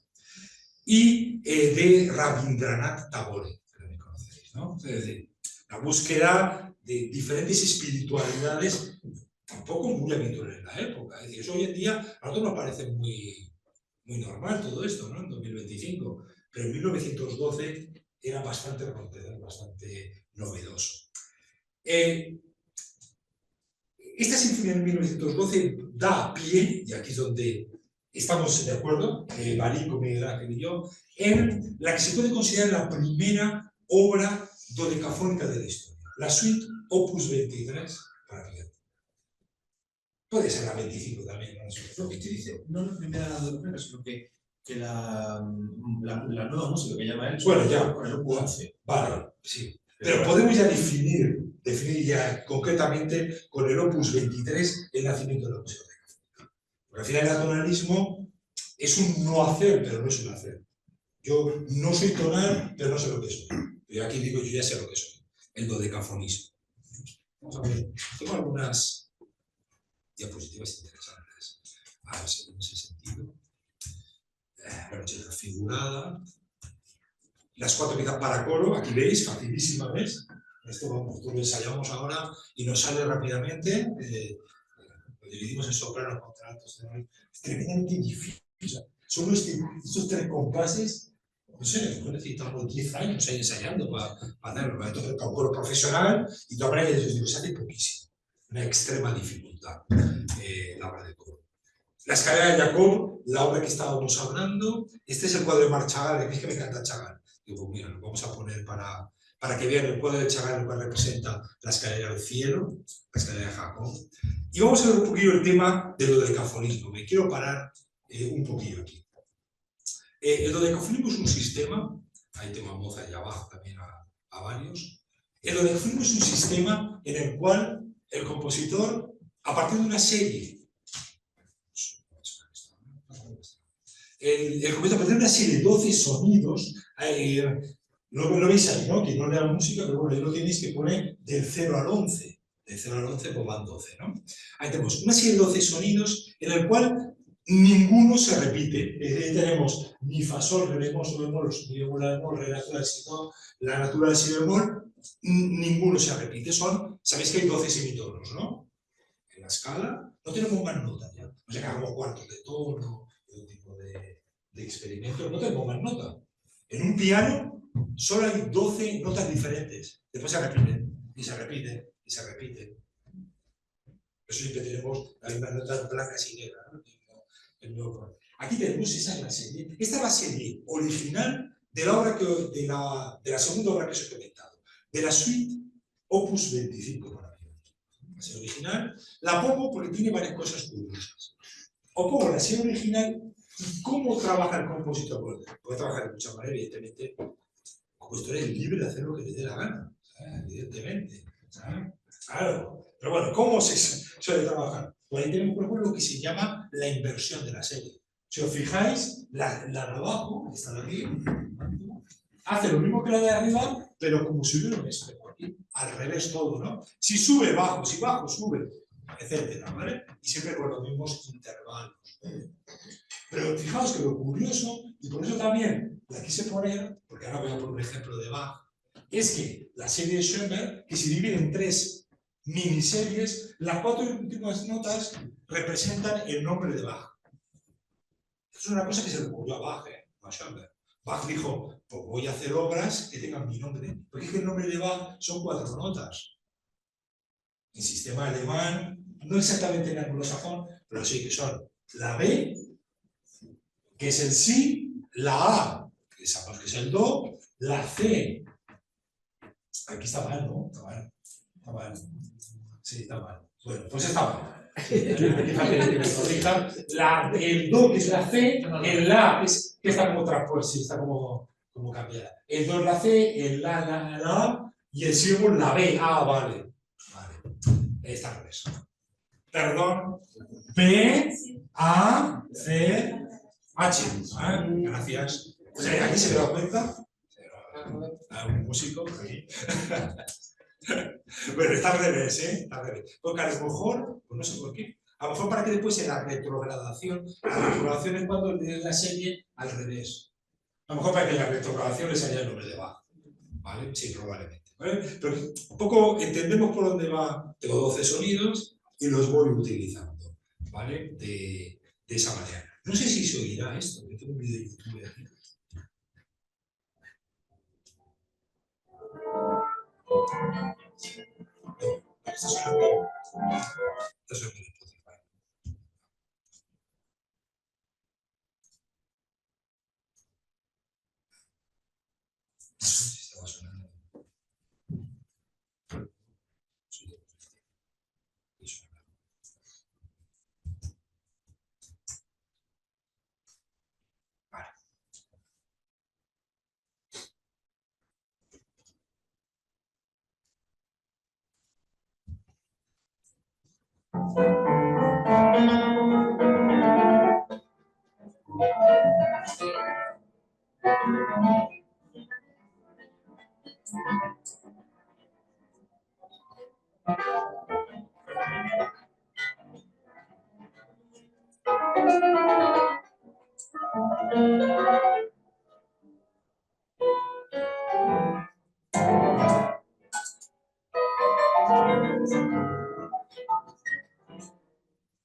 Y de Rabindranath Tagore, que también conoceréis, ¿no? Es decir, la búsqueda de diferentes espiritualidades, tampoco muy habitual en la época. Es decir, eso hoy en día a nosotros nos parece muy normal todo esto, ¿no? En 2025, pero en 1912 era bastante rompedor, bastante novedoso. Esta sinfonía de 1912 da pie, y aquí es donde estamos de acuerdo, Barinco, Miguel Ángel y yo, en la que se puede considerar la primera obra dodecafónica de la historia, la suite Opus 23 para piano. Puede ser la 25 también, ¿no? Lo que usted dice, no es la primera doctrina, sino que la nueva música que llama él, bueno, ya, con el Opus 11. Vale, sí. Pero podemos ya definir ya concretamente con el Opus 23 el nacimiento de la música dodecafónica. Porque al final el atonalismo es un no hacer, pero no es un hacer. Yo no soy tonal, pero no sé lo que soy. Yo aquí digo, yo ya sé lo que soy. El dodecafonismo. Vamos a ver, tengo algunas diapositivas interesantes. En ese sentido. La noche transfigurada. Las 4 piezas para coro, aquí veis, facilísima, ¿ves? Esto lo ensayamos ahora y nos sale rápidamente. Lo dividimos en soprano, contraltos, es tremendamente difícil. O sea, solo estos 3 compases, no sé, necesitamos 10 años ahí ensayando para hacerlo. Entonces, para un coro profesional, y de manera se hace poquísimo. Una extrema dificultad la obra de coro. La escalera de Jacob, la obra que estábamos hablando. Este es el cuadro de Marc Chagall, que es que me encanta Chagall. Digo, mira, lo vamos a poner para que vean el cuadro de Chagall, el cual representa la escalera del cielo, la escalera de Jacob. Y vamos a ver un poquillo el tema del dodecafonismo. Me quiero parar un poquillo aquí. El dodecafonismo es un sistema, ahí tengo a Mozart y abajo también a varios. El dodecafonismo es un sistema en el cual el compositor, a partir de una serie, el compositor, a partir de una serie de 12 sonidos, lo veis ahí, ¿no? Que no lea música, pero bueno, ahí lo tenéis que poner del 0 al 11. Del 0 al 11 pues van 12, ¿no? Ahí tenemos una serie de 12 sonidos en el cual ninguno se repite. Ahí tenemos mi, fa, sol, re, bemol, sol, bemol, mi bemol, la bemol, re natural, si no, la natural, si bemol, ninguno se repite. Sabéis que hay 12 semitonos, ¿no? En la escala no tenemos más notas ya. O sea, que hagamos cuartos de tono, otro tipo de experimentos, no tenemos más notas. En un piano solo hay 12 notas diferentes. Después se repiten, y se repiten, y se repiten. Por eso siempre tenemos las mismas notas blancas y negras, ¿no? Aquí tenemos esa es la serie. Esta es la serie original de la obra de la segunda obra que os he comentado, de la suite Opus 25 para piano. La serie original la pongo porque tiene varias cosas curiosas. O pongo la serie original y cómo trabaja el compositor. Bueno, puede trabajar de muchas maneras, evidentemente. El compositor es libre de hacer lo que le dé la gana, evidentemente. ¿Sabes? Claro. Pero bueno, ¿cómo se suele trabajar? Pues ahí tenemos, por ejemplo, lo que se llama la inversión de la serie. Si os fijáis, la de abajo, esta de aquí, hace lo mismo que la de arriba, pero como si hubiera un espejo aquí. Al revés todo, ¿no? Si sube, bajo, si bajo, sube, etcétera, ¿vale? Y siempre con los mismos intervalos. Pero fijaos que lo curioso, y por eso también la quise poner, porque ahora voy a poner un ejemplo de Bach, es que la serie de Schoenberg, que se divide en 3 miniseries, las 4 últimas notas representan el nombre de Bach. Esto es una cosa que se le ocurrió a Bach, a Schoenberg. Bach dijo, pues voy a hacer obras que tengan mi nombre, porque es que el nombre de Bach son 4 notas. En sistema alemán, no exactamente en anglosajón, pero sí que son la B, que es el si, la A, que sabemos que es el do, la C. Aquí está mal, ¿no? Está mal. Sí, está mal. Bueno, pues está mal. El do, que es la C, el la, que está como transpuesto, está como cambiada. El do es la C, el la, y el si bemol la B. Ah, vale. Está al revés. Perdón. B, A, C, H. Gracias. O sea, aquí se me da cuenta. ¿Algún músico? Bueno, está al revés, ¿eh? Está al revés. Porque a lo mejor, pues no sé por qué, a lo mejor para que después en la retrogradación es cuando lees la serie al revés. A lo mejor para que en la retrogradación le salga el nombre de Bach. ¿Vale? Sí, probablemente. ¿Vale? Pero un poco entendemos por dónde va. Tengo 12 sonidos y los voy utilizando. ¿Vale? De esa manera. No sé si se oirá esto, porque tengo un vídeo de YouTube aquí. Está sonando. Está sonando en Spotify. No sé si estaba sonando. Vale.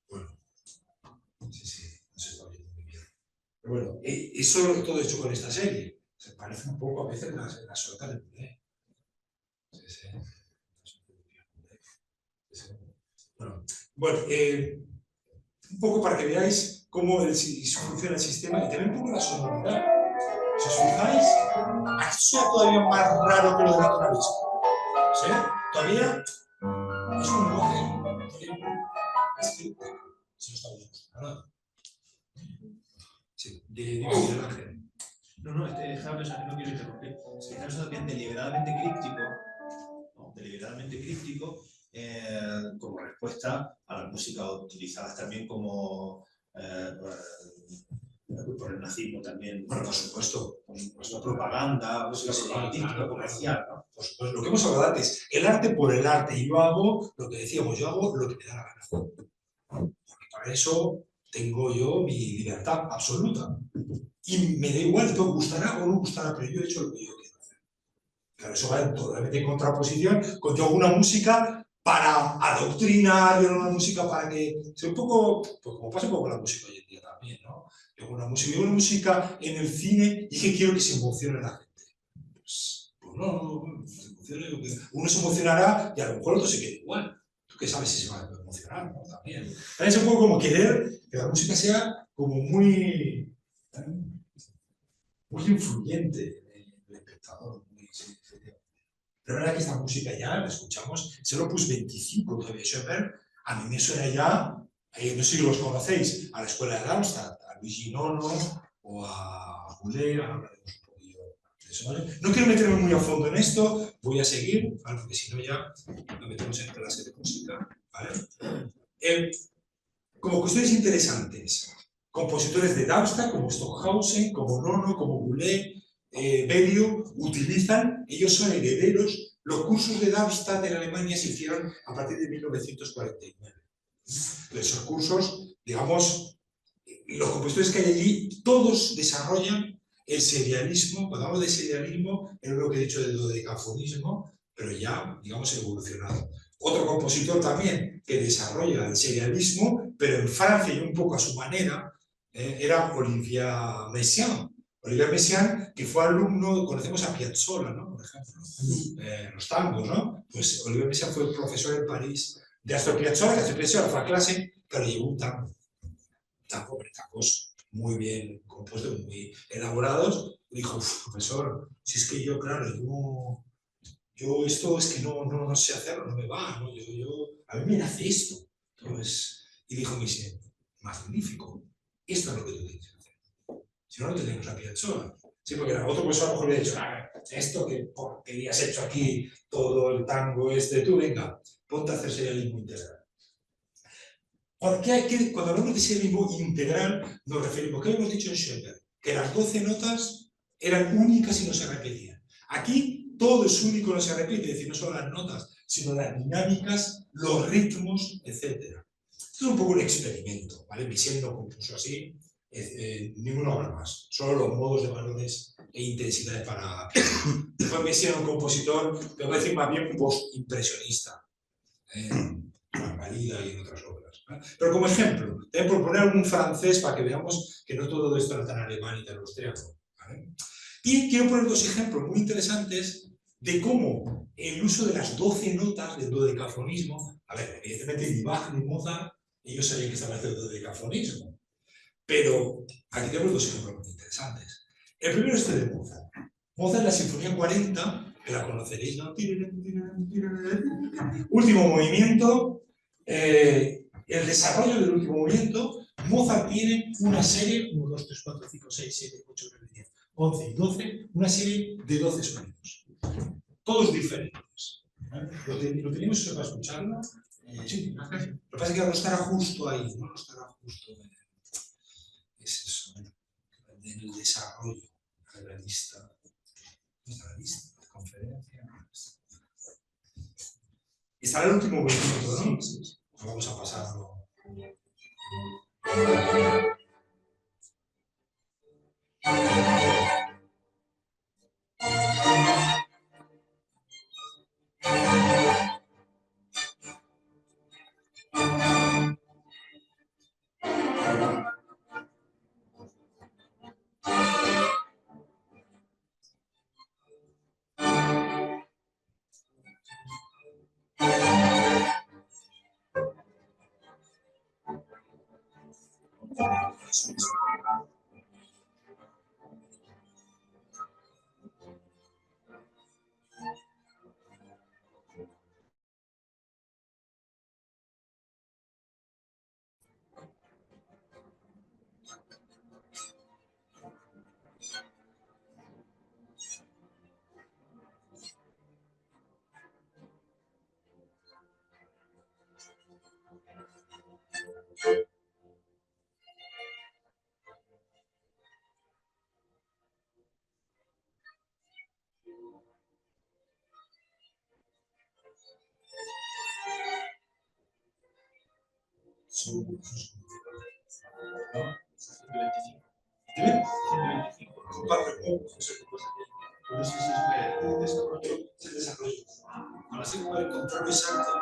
Bueno, sí, no se está oyendo muy bien. Pero bueno, eso todo hecho con esta serie. Se parece un poco a veces la suelta del Bulé. Sí. Bueno, un poco para que veáis cómo funciona el sistema y también un poco la sonoridad. Si os fijáis, aquí suena todavía más raro que lo del tonalismo. ¿Sí? Todavía es un lenguaje. Si no está bien. ¿Verdad? Sí, de Ángel. No, estaba pensando, no quiero interrumpir. Estaba pensando que es deliberadamente críptico, como respuesta a las músicas utilizadas también como por el nazismo también. Bueno, por supuesto. Música propaganda, música propagandística, comercial, ¿no? Por supuesto. Lo que hemos hablado antes, el arte por el arte. Y yo hago lo que decíamos, yo hago lo que me da la gana. Porque para eso tengo yo mi libertad absoluta. Y me da igual, te gustará o no gustará, pero yo he hecho lo que yo quiero hacer. Claro, eso va totalmente en contraposición con yo hago una música para adoctrinar, yo hago una música para que sea un poco, pues como pasa un poco con la música hoy en día también, ¿no? Yo hago una música en el cine y que quiero que se emocione la gente. Pues no, se emocione, uno se emocionará y a lo mejor otro se queda igual. Tú qué sabes si se va a emocionar, ¿no? También. Es un poco como querer que la música sea como muy influyente en el espectador. Pero la verdad que esta música ya la escuchamos, es el Opus 25 de Schoenberg, a mí me suena ya, no sé si los conocéis, a la escuela de Darmstadt, a Luigi Nono o a Boulez, ahora hablaremos un poquillo de eso, ¿vale? No quiero meterme muy a fondo en esto, voy a seguir, ¿vale? Porque si no ya nos metemos en clase de música, ¿vale? Como cuestiones interesantes, compositores de Darmstadt como Stockhausen, como Nono, como Boulez, Berio, utilizan, ellos son herederos, los cursos de Darmstadt en Alemania se hicieron a partir de 1949. Esos cursos, digamos, los compositores que hay allí, todos desarrollan el serialismo. Cuando hablo de serialismo, es lo que he dicho de dodecafonismo, pero ya, digamos, evolucionado. Otro compositor también que desarrolla el serialismo, pero en Francia y un poco a su manera, era Olivier Messiaen. Olivier Messiaen, que fue alumno, conocemos a Piazzolla, ¿no? Por ejemplo, los tangos, ¿no? Pues Olivier Messiaen fue profesor en París de Astor Piazzolla, que Astor Piazzolla fue a clase, pero llevó un tango, tangos muy bien compuestos, muy elaborados. Y dijo, profesor, si es que yo, claro, yo esto es que no sé hacerlo, no me va, ¿no? A mí me nace esto. Entonces, Y dijo Messiaen, magnífico, esto es lo que tú tienes que hacer. Si no, no tenemos la Piazzolla. Sí, porque otro profesor a lo mejor le ha dicho, esto que porquería has hecho aquí, todo el tango tú venga, ponte a hacer serialismo integral. Cuando hablamos de serialismo integral, nos referimos, ¿qué hemos dicho en Schoenberg? Que las 12 notas eran únicas y no se repetían. Aquí todo es único, no se repite, es decir, no solo las notas, sino las dinámicas, los ritmos, etc. Esto es un poco un experimento, ¿vale? Messiaen no compuso así, ninguna obra más, solo los modos de valores e intensidades para... Fue Messiaen un compositor, te voy a decir más bien post-impresionista, en Margarida y en otras obras, ¿vale? Pero como ejemplo, también por poner algún francés para que veamos que no todo esto era tan alemán y tan austríaco, ¿vale? Y quiero poner dos ejemplos muy interesantes de cómo el uso de las 12 notas del dodecafonismo, a ver, evidentemente ni Bach ni Mozart, ellos sabían que estaban haciendo dodecafonismo, pero aquí tenemos dos ejemplos muy interesantes. El primero es este de Mozart. Mozart, la Sinfonía 40, que la conoceréis, ¿no? Último movimiento, el desarrollo del último movimiento, Mozart tiene una serie, 1, 2, 3, 4, 5, 6, 7, 8, 9, 10, 11 y 12, una serie de 12 sonidos, todos diferentes. ¿Lo tenemos para escucharlo? Sí, lo que pasa es que no estará justo ahí, no estará justo en es eso, en el desarrollo de la lista. ¿Dónde está la lista de conferencia? Estará el último movimiento, ¿no? Sí. Vamos a pasarlo. Ahora sí puede encontrar exacto.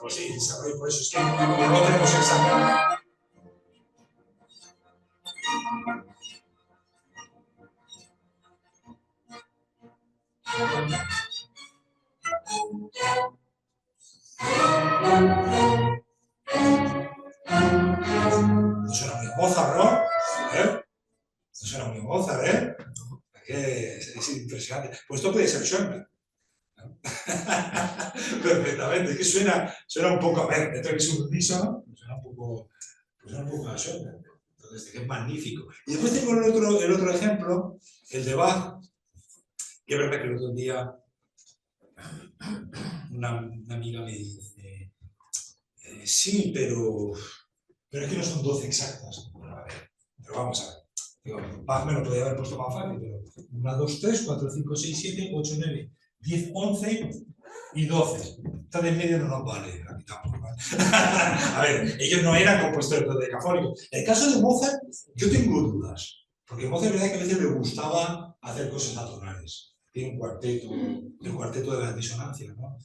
Sí, desarrollo, por eso es que no tenemos exacto. No suena muy Mozart, ¿no? No suena muy Mozart, ¿eh? Es impresionante. Pues esto puede ser Schoenberg. Perfectamente, es que suena un poco, a ver, dentro de que es un unísono, suena un poco a Schoenberg. Entonces, es magnífico. Y después tengo el otro ejemplo, el de Bach, que es verdad que el otro día una amiga me dice, sí, pero es que no son 12 exactas. Bueno, a ver, pero vamos a ver. Digo, Bach me lo podía haber puesto más fácil, pero 1, 2, 3, 4, 5, 6, 7, 8, 9, 10, 11 y 12. Esta de en medio no nos vale, la quitamos, ¿vale? A ver, ellos no eran compositores dodecafónicos. En el caso de Mozart, yo tengo dudas, porque Mozart es verdad que a veces le gustaba hacer cosas atonales. Tiene un cuarteto, el cuarteto de las disonancias, ¿no?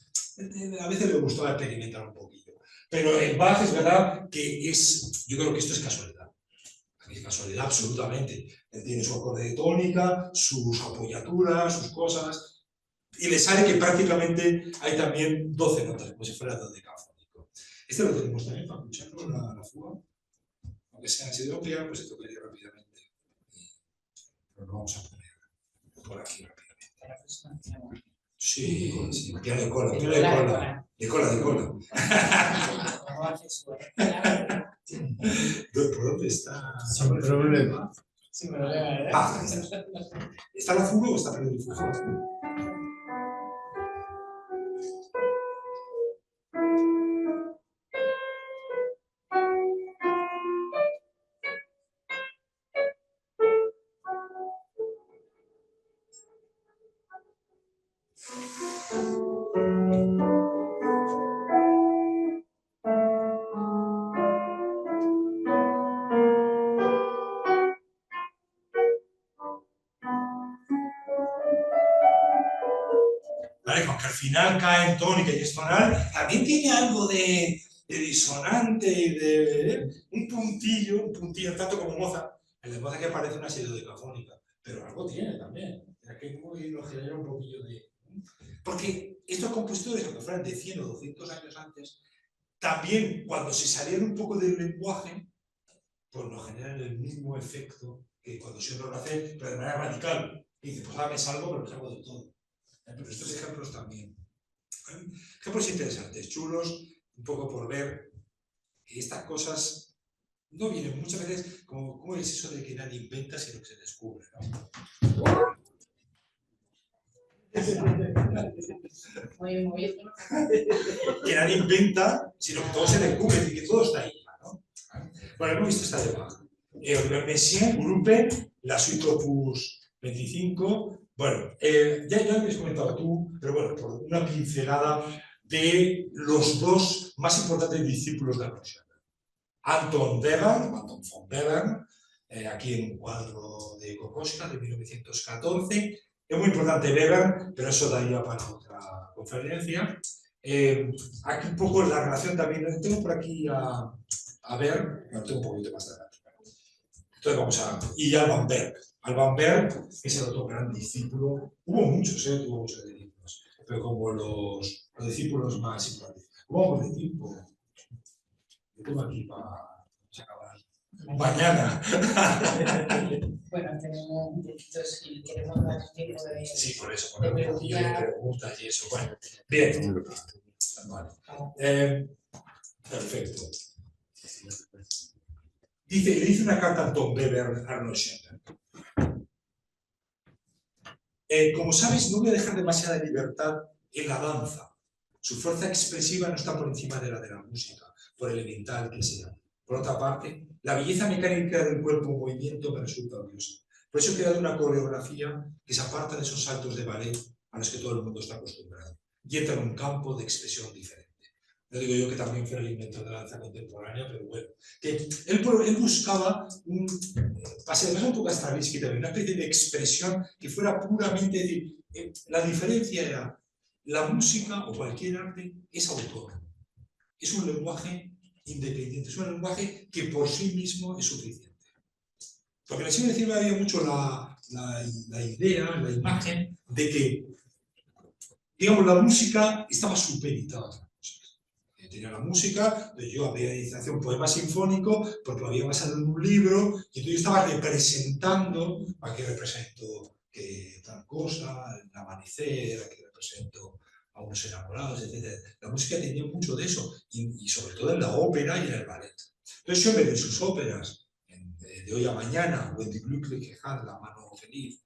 A veces le gustaba experimentar un poquillo. Pero en Bach es verdad que yo creo que esto es casualidad. Es casualidad, absolutamente. Él tiene su acorde de tónica, sus apoyaturas, sus cosas, y le sale que prácticamente hay también 12 notas, como si fuera dodecafónico. Este lo tenemos también para escucharlo, la fuga. Aunque sea en sido piano, pues se tocaría rápidamente. pero lo vamos a poner por aquí rápidamente. Sí, sí, piano de cola, piano de cola. De cola, de cola. ¿Por dónde está? Sin problema. Sin problema, ¿verdad? Ah, ahí está. ¿Está la fuga o está perdiendo el flujo? ¿Vale? Aunque al final cae en tónica y es tonal, también tiene algo de disonante y de un puntillo, tanto como Mozart. El de Mozart que parece una serie decafónica, pero algo tiene también. Que lo genera un poquillo de... Porque estos compositores, aunque fueran de 100 o 200 años antes, también cuando se salían un poco del lenguaje, pues nos generan el mismo efecto que cuando Schoenberg lo hace, pero de manera radical. Y dice, pues ahora me salvo, pero me salvo del todo. Pero estos ejemplos también. Ejemplos interesantes, chulos, un poco por ver que estas cosas no vienen muchas veces, ¿cómo es eso de que nadie inventa sino que se descubre? ¿No? Que nadie inventa, sino que todo se descubre y que todo está ahí. ¿No? Bueno, hemos visto esta de Bach. Messiaen, Gruppe, la suite opus 25. Bueno, ya lo habías comentado tú, pero bueno, por una pincelada de los dos más importantes discípulos de Arnold Schoenberg. Anton von Webern, aquí en un cuadro de Kokoschka de 1914. Es muy importante Webern, pero eso daría para otra conferencia. Aquí un poco la relación también, tengo por aquí a ver, no, tengo un poquito más adelante. Entonces vamos a... Y Alban Berg. Alban Berg es el otro gran discípulo. Hubo muchos discípulos, pero como los discípulos más importantes. ¿Cómo vamos de tiempo? Yo tengo aquí para acabar. Mañana. Bueno, tenemos un poquito, si queremos dar tiempo de... Sí, por eso, por el poquillo de preguntas y eso. Bueno, bien. Vale. Perfecto. Le dice una carta a Anton Webern a Arnold Schoenberg. Como sabes, no voy a dejar demasiada libertad en la danza. Su fuerza expresiva no está por encima de la música, por elemental que sea. Por otra parte, la belleza mecánica del cuerpo en movimiento me resulta odiosa. Por eso he creado una coreografía que se aparta de esos saltos de ballet a los que todo el mundo está acostumbrado y entra en un campo de expresión diferente. No digo yo que también fuera el inventor de la danza contemporánea, pero bueno, que él buscaba pasar un poco a Stravinsky también, una especie de expresión que fuera puramente... la diferencia era, la música o cualquier arte es autor, es un lenguaje independiente, es un lenguaje que por sí mismo es suficiente. Porque en el siglo XIX había mucho la idea, la imagen de que, digamos, la música estaba supeditada a otras cosas. Tenía la música, yo había iniciado un poema sinfónico porque lo había basado en un libro, y entonces yo estaba representando, aquí represento tal cosa, el amanecer, aquí represento a unos enamorados, etc. La música tenía mucho de eso, y sobre todo en la ópera y en el ballet. Entonces yo en sus óperas, de hoy a mañana, o en Die glückliche Hand, la mano feliz,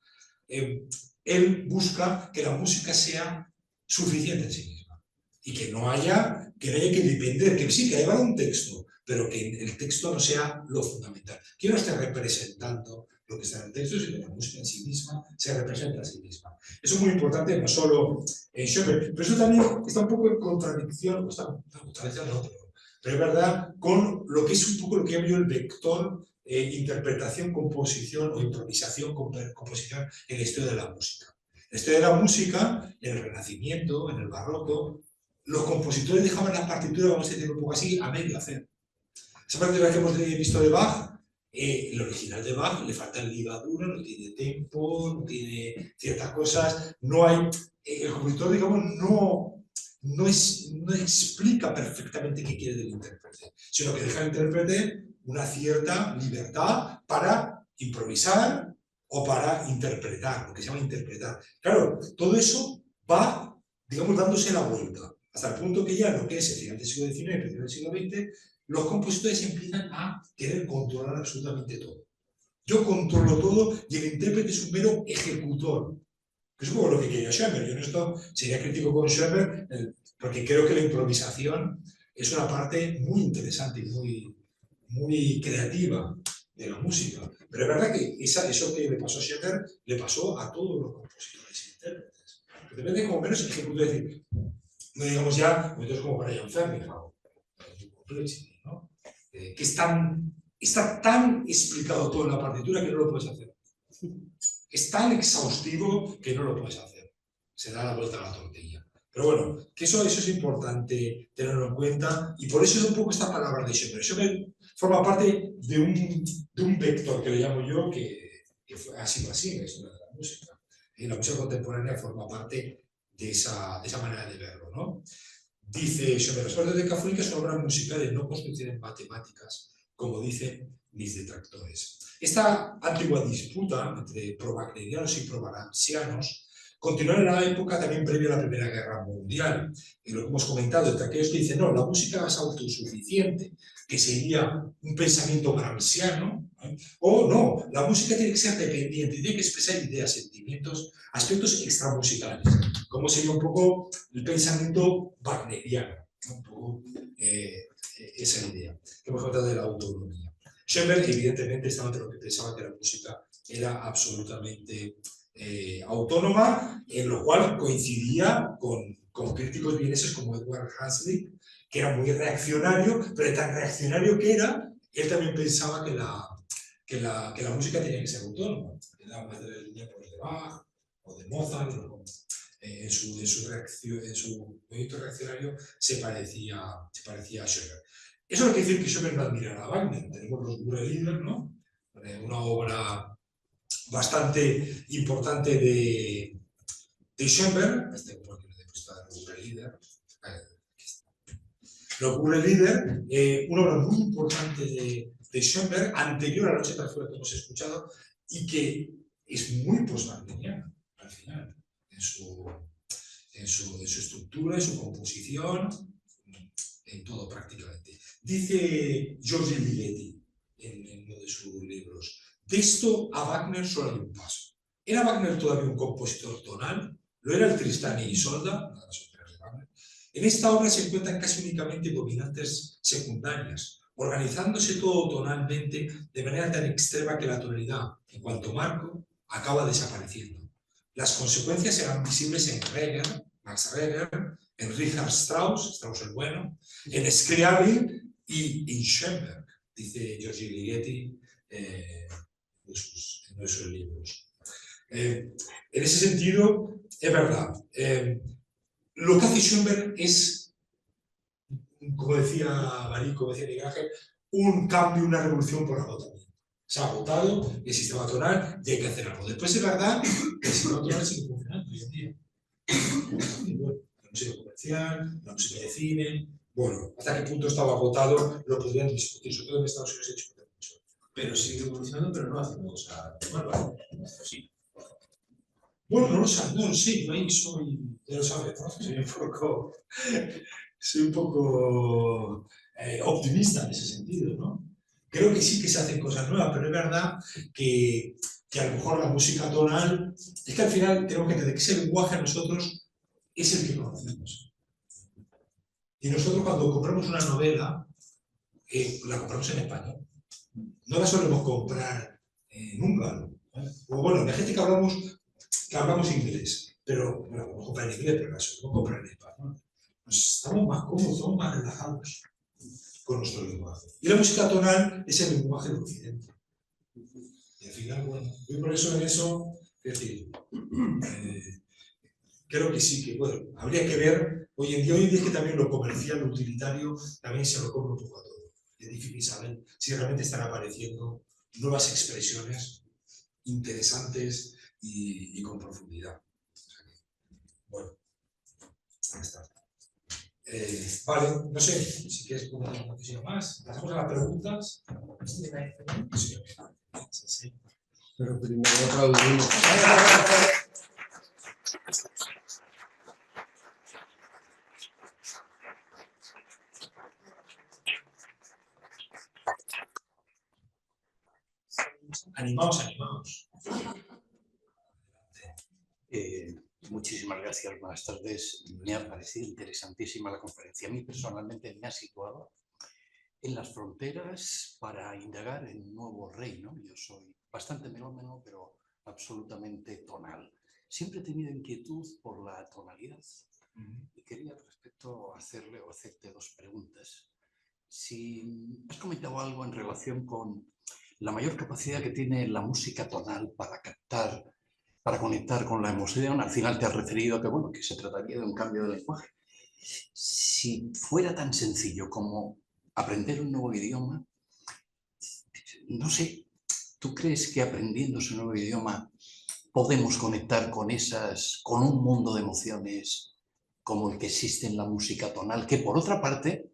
él busca que la música sea suficiente en sí misma, y que no haya que depender, que sí, que haya un texto, pero que el texto no sea lo fundamental. Que no esté representando lo que está en el texto, sino que la música en sí misma se representa a sí misma. Eso es muy importante, no solo en Schoenberg, pero eso también está un poco en contradicción, pero es verdad, con lo que es un poco lo que llamo yo el vector interpretación, composición o improvisación, composición en la historia de la música. En la historia de la música, en el Renacimiento, en el Barroco, los compositores dejaban la partitura, vamos a decir un poco así, a medio hacer. Esa partitura que hemos visto de Bach, el original de Bach, le falta el ligadura, no tiene tempo, no tiene ciertas cosas, no hay... El compositor, digamos, no explica perfectamente qué quiere del intérprete, sino que deja al intérprete una cierta libertad para improvisar o para interpretar, lo que se llama interpretar. Claro, todo eso va, digamos, dándose la vuelta, hasta el punto que ya lo que es el final del siglo XIX y el principio del siglo XX, los compositores empiezan a querer controlar absolutamente todo. Yo controlo todo y el intérprete es un mero ejecutor. Que es un poco lo que quería Schoenberg. Yo en esto sería crítico con Schoenberg, porque creo que la improvisación es una parte muy interesante y muy creativa de la música. Pero es verdad que eso que le pasó a Schoenberg le pasó a todos los compositores e intérpretes. Depende como menos ejecutor, es decir, no digamos ya momentos como Brian Fermi, ¿no? Que está tan explicado todo en la partitura que no lo puedes hacer. Es tan exhaustivo que no lo puedes hacer. Se da la vuelta a la tortilla. Pero bueno, que eso es importante tenerlo en cuenta y por eso es un poco esta palabra de Schoenberg. Schoenberg forma parte de un vector que le llamo yo que ha sido así en la historia de la música. Y la música contemporánea forma parte de esa manera de verlo, ¿no? Dice Schoenberg, las partes decafónicas son obras musicales, no construcciones matemáticas, como dicen mis detractores. Esta antigua disputa entre pro-wagnerianos y pro-brahmsianos continuó en la época también previa a la Primera Guerra Mundial. Y lo que hemos comentado, entre aquellos que dicen, no, la música es autosuficiente, que sería un pensamiento brahmsiano, o no, la música tiene que ser dependiente, tiene que expresar ideas, sentimientos, aspectos extramusicales, como sería un poco el pensamiento wagneriano, ¿no? Un poco esa idea que hemos comentado de la autonomía. Schoenberg, evidentemente, estaba entre lo que pensaba que la música era absolutamente autónoma, en lo cual coincidía con críticos vieneses como Edward Hanslick, que era muy reaccionario, pero tan reaccionario que era, él también pensaba que la música tenía que ser autónoma. Era más de la línea de Bach o de Mozart, en su movimiento reaccionario se parecía a Schoenberg. Eso no quiere decir que Schoenberg no admirara a Wagner. Tenemos los Lieder, ¿no? Una obra bastante importante de Schoenberg. Los Lieder, una obra muy importante de Schoenberg, anterior a la Noche Trasfuera que hemos escuchado, y que es muy post-wagneriana al final, en su estructura, en su composición, en todo prácticamente. Dice Giorgi Ligeti en uno de sus libros, de esto a Wagner solo hay un paso. ¿Era Wagner todavía un compositor tonal? ¿Lo era el Tristán y Isolda? Una de las óperas de Wagner. En esta obra se encuentran casi únicamente dominantes secundarias, organizándose todo tonalmente de manera tan extrema que la tonalidad, en cuanto marco, acaba desapareciendo. Las consecuencias serán visibles en Reger, Max Reger, en Richard Strauss, Strauss el bueno, en Scriabin y en Schoenberg, dice Giorgi Ligeti en uno de sus libros. En ese sentido, es verdad, lo que hace Schoenberg es, como decía Marie, como decía Miguel Ángel, un cambio, una revolución por agotamiento. Se ha agotado el sistema tonal y hay que hacer algo. Después es verdad que el sistema tonal sigue funcionando hoy en día. La música comercial, la música de cine. Bueno, hasta qué punto estaba agotado lo podrían discutir, sobre todo en Estados Unidos se discute mucho. Pero sigue evolucionando, pero no haciendo cosas nuevas. Sí. Bueno, no lo sé, yo ahí soy, ya lo sabes, ¿no? Soy un poco optimista en ese sentido, ¿no? Creo que sí que se hacen cosas nuevas, pero es verdad que a lo mejor la música tonal, es que al final tenemos que entender que ese lenguaje a nosotros es el que conocemos. Y nosotros cuando compramos una novela, la compramos en español. No la solemos comprar en húngaro. O bueno, hay gente que hablamos inglés, pero bueno, podemos comprar en inglés, pero la solemos comprar en español. Pues estamos más cómodos, estamos más relajados con nuestro lenguaje. Y la música tonal es el lenguaje del occidente. Y al final, bueno, yo por eso en eso, es decir, creo que sí, que bueno, habría que ver, hoy en día es que también lo comercial, lo utilitario, también se lo come un poco a todo. Es difícil saber si realmente están apareciendo nuevas expresiones interesantes y con profundidad. O sea que, bueno, ahí está. Vale, no sé, si quieres comentar una cosilla más. Pasamos a las preguntas. Sí. Pero primero aplaudimos. Animaos, animaos. Muchísimas gracias, buenas tardes. Me ha parecido interesantísima la conferencia. A mí personalmente me ha situado en las fronteras para indagar en un nuevo reino. Yo soy bastante melómano, pero absolutamente tonal. Siempre he tenido inquietud por la tonalidad y quería al respecto hacerle o hacerte dos preguntas. Si has comentado algo en relación con la mayor capacidad que tiene la música tonal para captar, para conectar con la emoción, al final te has referido a que, bueno, que se trataría de un cambio de lenguaje. Si fuera tan sencillo como aprender un nuevo idioma, no sé, ¿tú crees que aprendiendo ese nuevo idioma podemos conectar con un mundo de emociones como el que existe en la música tonal, que por otra parte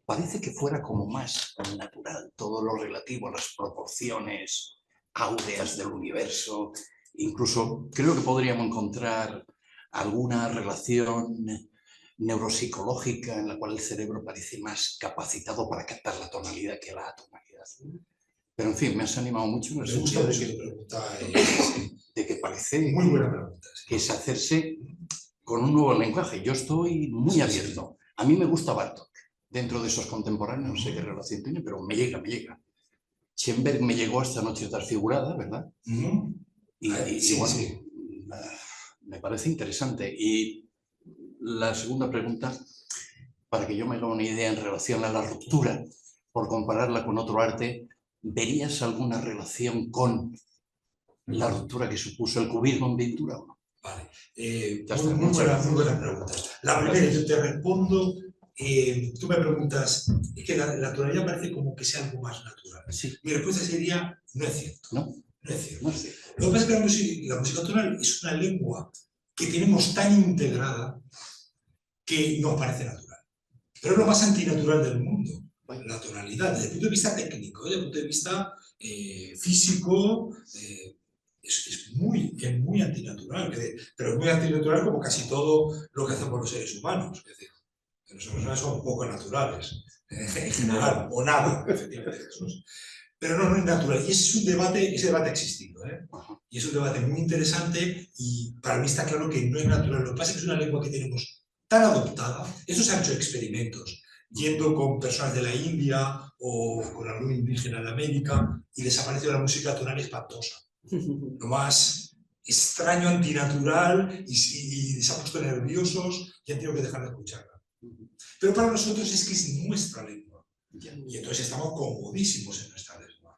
parece que fuera como más natural, todo lo relativo a las proporciones áureas del universo? Incluso creo que podríamos encontrar alguna relación neuropsicológica en la cual el cerebro parece más capacitado para captar la tonalidad que la atonalidad. Pero en fin, me has animado mucho en el sentido de que parece Muy buena pregunta, sí. que es hacerse con un nuevo lenguaje. Yo estoy muy abierto. A mí me gusta Bartók. Dentro de esos contemporáneos, no sé qué relación tiene, pero me llega. Schoenberg me llegó esta noche transfigurada, ¿verdad? Y bueno, me parece interesante. Y la segunda pregunta, para que yo me haga una idea en relación a la ruptura, por compararla con otro arte, ¿verías alguna relación con la ruptura que supuso el cubismo en pintura o no? Vale. Muy Muy buenas preguntas. La primera, yo te respondo. Tú me preguntas, es que la tonalidad parece como que sea algo más natural. Sí. Mi respuesta sería, no es cierto. No es cierto. No es cierto. Lo que pasa es que la música tonal es una lengua que tenemos tan integrada que nos parece natural. Pero es lo más antinatural del mundo, la tonalidad, desde el punto de vista técnico, desde el punto de vista físico, es muy antinatural, pero es muy antinatural como casi todo lo que hacemos los seres humanos. Es decir, los seres humanos son poco naturales, en general, o nada, efectivamente, Jesús. Pero no es natural. Y ese debate ha existido, y es un debate muy interesante y para mí está claro que no es natural. Lo que pasa es que es una lengua que tenemos tan adoptada. Esto se han hecho experimentos, yendo con personas de la India o con algún indígena de América y les ha parecido la música tonal espantosa. Lo más extraño, antinatural y se han puesto nerviosos y han tenido que dejar de escucharla. Pero para nosotros es que es nuestra lengua. Y entonces estamos comodísimos en nuestra lengua.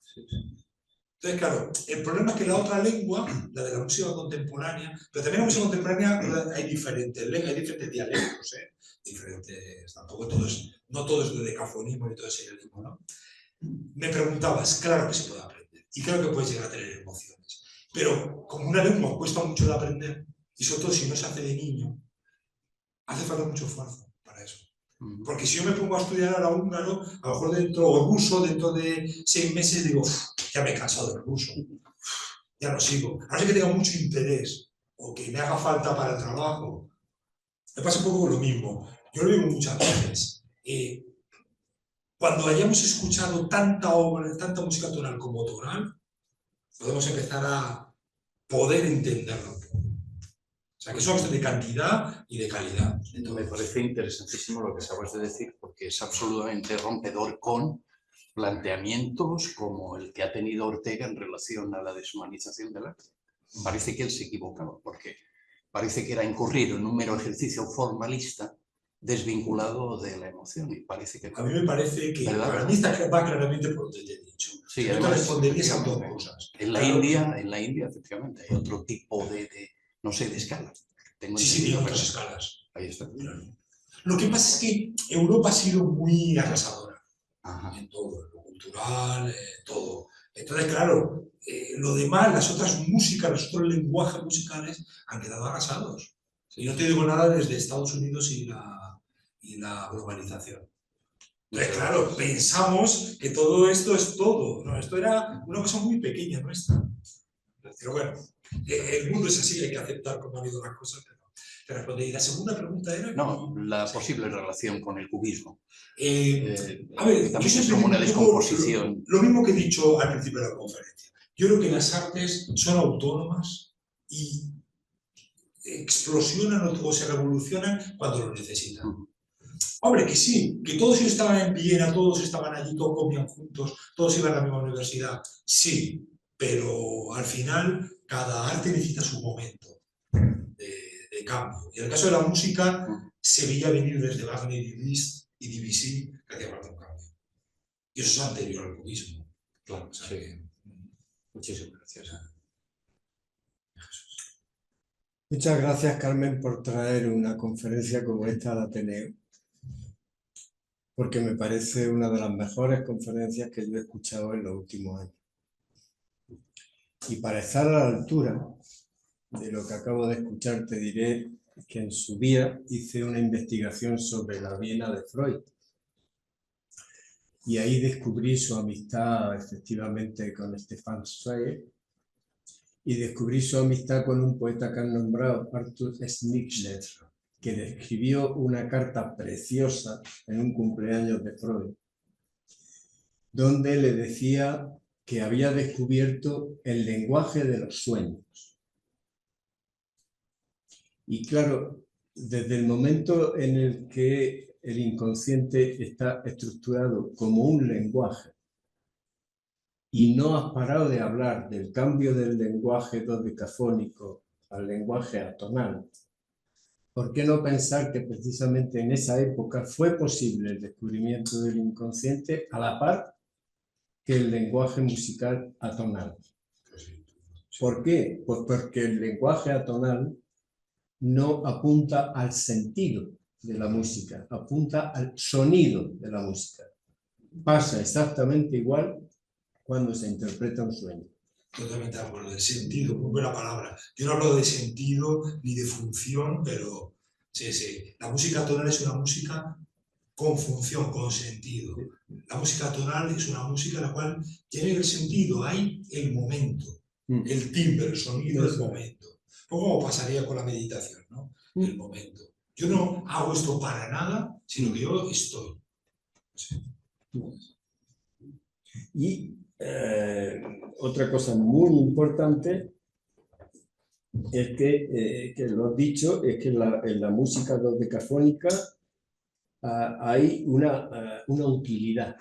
Entonces, claro, el problema es que la otra lengua, la de la música contemporánea, pero también en la música contemporánea hay diferentes lenguas, hay diferentes dialectos, diferentes, tampoco no todo es de decafonismo ni todo es serialismo, ¿no? Me preguntabas, claro que se puede aprender, y claro que puedes llegar a tener emociones, pero como una lengua cuesta mucho de aprender, y sobre todo si no se hace de niño, hace falta mucho esfuerzo para eso. Porque si yo me pongo a estudiar ahora húngaro, a lo mejor o ruso, dentro de 6 meses digo, ya me he cansado del ruso, ya no sigo. A no ser que tenga mucho interés o que me haga falta para el trabajo. Me pasa un poco lo mismo. Yo lo digo muchas veces. Cuando hayamos escuchado tanta obra, tanta música tonal como tonal, podemos empezar a poder entenderlo. O sea, que es una cuestión de cantidad y de calidad. Me parece interesantísimo lo que acabas de decir, porque es absolutamente rompedor con planteamientos como el que ha tenido Ortega en relación a la deshumanización del arte. Parece que él se equivocaba, porque parece que era incurrir en un mero ejercicio formalista desvinculado de la emoción. Y parece que... A mí me parece que para mí va claramente por donde te he dicho. Sí, yo te respondería esas dos cosas. En la India, efectivamente, hay otro tipo no sé, de escala. Sí, tiene otras escalas. Ahí está. Claro. Lo que pasa es que Europa ha sido muy arrasadora. En todo, en lo cultural, todo. Entonces, claro, lo demás, las otras músicas, los otros lenguajes musicales han quedado arrasados. Y no te digo nada desde Estados Unidos y la globalización. Entonces, claro, pensamos que todo esto es todo. No, esto era una cosa muy pequeña nuestra. Pero bueno, el mundo es así, hay que aceptar cómo han ido las cosas. Y la segunda pregunta era... No, la posible relación con el cubismo. A ver, yo también es siempre como una digo un poco descomposición. lo mismo que he dicho al principio de la conferencia. Yo creo que las artes son autónomas y explosionan o se revolucionan cuando lo necesitan. Hombre, que sí, que todos ellos estaban en Viena, todos estaban allí, todos comían juntos, todos iban a la misma universidad, sí, pero al final cada arte necesita su momento de cambio. Y en el caso de la música, se veía venir desde Wagner y Liszt y Debussy que hacía falta un cambio. Y eso es anterior al cubismo. Claro, o sea, Sí. que... Muchísimas gracias. Muchas gracias, Carmen, por traer una conferencia como esta al Ateneo, porque me parece una de las mejores conferencias que yo he escuchado en los últimos años. Y para estar a la altura de lo que acabo de escuchar, te diré que en su día hice una investigación sobre la Viena de Freud. Y ahí descubrí su amistad efectivamente con Stefan Zweig y descubrí su amistad con un poeta que han nombrado, Arthur Schnitzler, que le escribió una carta preciosa en un cumpleaños de Freud, donde le decía que había descubierto el lenguaje de los sueños. Y claro, desde el momento en el que el inconsciente está estructurado como un lenguaje y no has parado de hablar del cambio del lenguaje dodecafónico al lenguaje atonal, ¿por qué no pensar que precisamente en esa época fue posible el descubrimiento del inconsciente a la par que el lenguaje musical atonal? ¿Por qué? Pues porque el lenguaje atonal no apunta al sentido de la música, apunta al sonido de la música. Pasa exactamente igual cuando se interpreta un sueño. Totalmente de acuerdo, el sentido, muy buena palabra. Yo no hablo de sentido ni de función, pero sí, sí. La música tonal es una música con función, con sentido. La música tonal es una música en la cual tiene el sentido, hay el momento, el timbre, el sonido, el momento. ¿Cómo pasaría con la meditación, ¿no? El momento. Yo no hago esto para nada, sino que yo estoy. Sí. Y otra cosa muy importante es que lo has dicho, es que en la música dodecafónica hay una utilidad.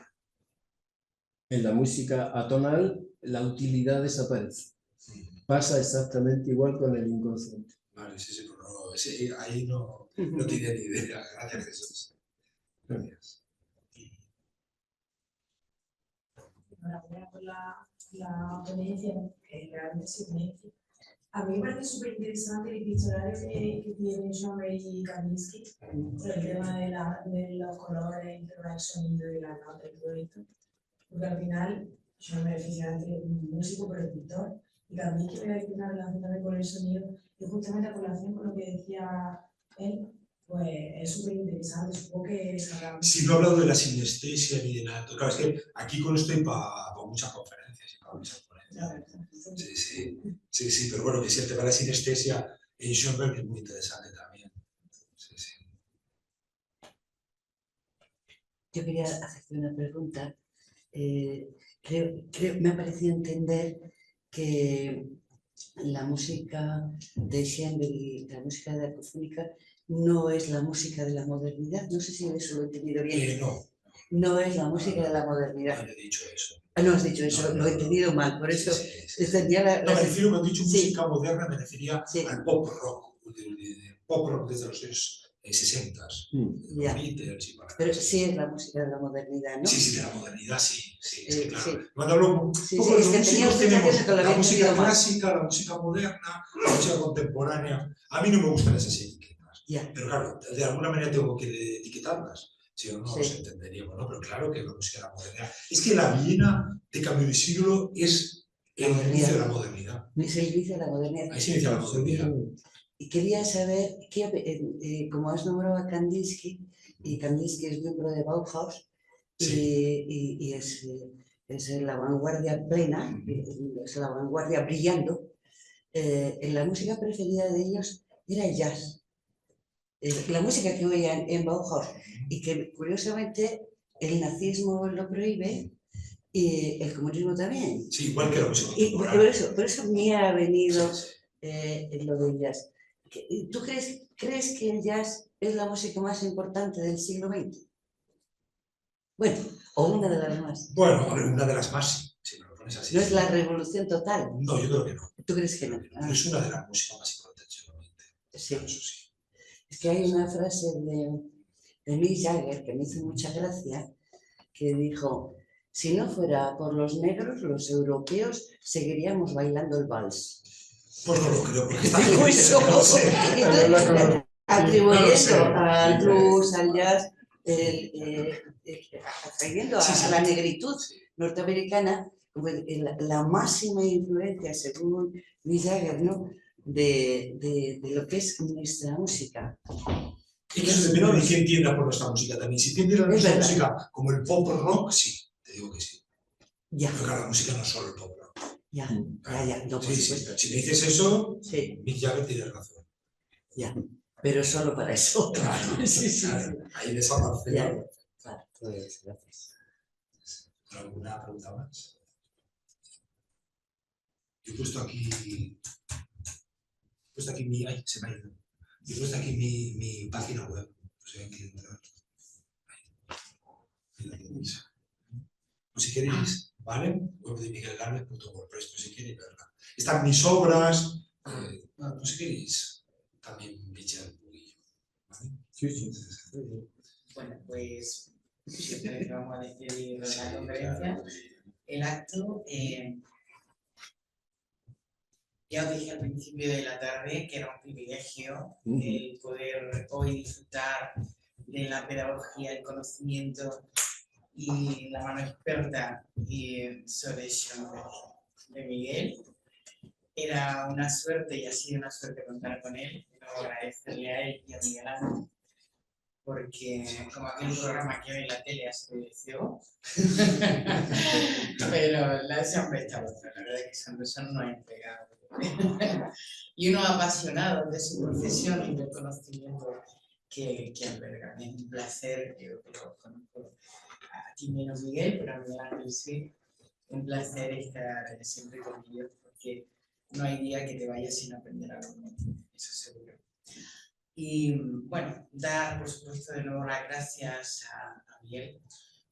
En la música atonal la utilidad desaparece. Pasa exactamente igual con el inconsciente. Vale, sí, pero no, sí, ahí no tenía ni idea. Gracias, Jesús. Gracias. Enhorabuena por la ponencia, que realmente es ponencia. A mí me parece súper interesante el epistolario que tiene Schoenberg y Kandinsky por el tema de los colores, el sonido y la nota y todo esto. Porque al final, Schoenberg efectivamente un músico, pero pintor, y Kandinsky me decir una relación también con el sonido, y justamente a colación con lo que decía él, pues es súper interesante, supongo que sabrá. Sí, no he hablado de la sinestesia ni de nada. Claro, es que aquí con esto hay para muchas conferencias y para muchas ponencias. Sí, pero bueno, que si el tema de la sinestesia en Schoenberg es muy interesante también. Sí, sí. Yo quería hacerte una pregunta. Me ha parecido entender que la música de Schoenberg y la música de Acofónica no es la música de la modernidad. No sé si eso lo he entendido bien. No. No es la música de la modernidad. No he dicho eso. No has dicho eso, lo he entendido mal, por eso entendía la... No, me refiero, cuando he dicho música moderna, me refería al pop rock, pop rock desde los 60s, Beatles y para pero sí es la música de la modernidad, ¿no? Sí, de la modernidad, sí, claro. Cuando hablo es que tenemos la música clásica, la música moderna, la música contemporánea. A mí no me gustan esas etiquetas, pero claro, de alguna manera tengo que etiquetarlas. Si no, no nos entenderíamos, ¿no? Pero claro que la música de la modernidad. Es que la Viena de cambio de siglo es el inicio de la modernidad. Es el inicio de la modernidad. Ahí se inicia la modernidad. Y quería saber, como has nombrado a Kandinsky, y Kandinsky es miembro de Bauhaus, y es la vanguardia plena, es la vanguardia brillando. La música preferida de ellos era el jazz. La música que oían en Bauhaus y que curiosamente el nazismo lo prohíbe y el comunismo también. Sí, igual que la música Y contemporánea. por eso me ha venido Sí, lo del jazz. ¿Tú crees que el jazz es la música más importante del siglo XX? Bueno, o una de las más. Bueno, a ver, una de las más, sí, si me lo pones así. No es la revolución total. No, yo creo que no. ¿Tú crees que no? Pero es una de las músicas más importantes, seguramente. Sí. Claro, eso sí. Es que hay una frase de Mick Jagger que me hizo mucha gracia, que dijo, si no fuera por los negros, los europeos seguiríamos bailando el vals. Pues no lo creo, porque está Dijo eso. no lo sé. Entonces, atribuyendo al Sí. blues, al jazz, atrayendo Sí, sí. a la negritud norteamericana como la máxima influencia, según Mick Jagger, ¿no? de lo que es nuestra música. Y eso depende de quién entienda por nuestra música también. Si entiendes nuestra música como el pop rock, sí, te digo que sí. Ya. Pero claro, la música no es solo el pop rock. Ya, no, por Sí, supuesto. si me dices eso, Sí, Mick Jagger tiene razón. ya, pero solo para eso. Claro, Sí. claro. Ahí de esa parte. Ya, claro, pues gracias. ¿Alguna pregunta más? Yo he puesto aquí mi... Ay, se me ha ido. Yo he puesto aquí mi página web. O sea, hay que entrar. Ahí la tenéis. O si queréis, ¿vale? Web de miguelgalvez.wordpress, pues si queréis verla. Están mis obras. No, si queréis también bichear un poquillo. ¿Vale? Sí. Bueno, pues vamos a despedir la conferencia. El acto, ya os dije al principio de la tarde que era un privilegio el poder hoy disfrutar de la pedagogía, el conocimiento y la mano experta sobre Schoenberg de Miguel. Era una suerte y ha sido una suerte contar con él. Quiero agradecerle a él y a Miguel Ángel, porque como aquel programa que ve en la tele hace deseó, pero ese hombre está bueno, la verdad es que esa persona no ha entregado. Y uno apasionado de su profesión y del conocimiento que alberga. Es un placer, yo que lo conozco a ti menos Miguel, pero a Miguel Ángel sí, un placer estar siempre con ellos, porque no hay día que te vayas sin aprender algo nuevo, eso seguro. Y bueno, dar por supuesto de nuevo las gracias a Miguel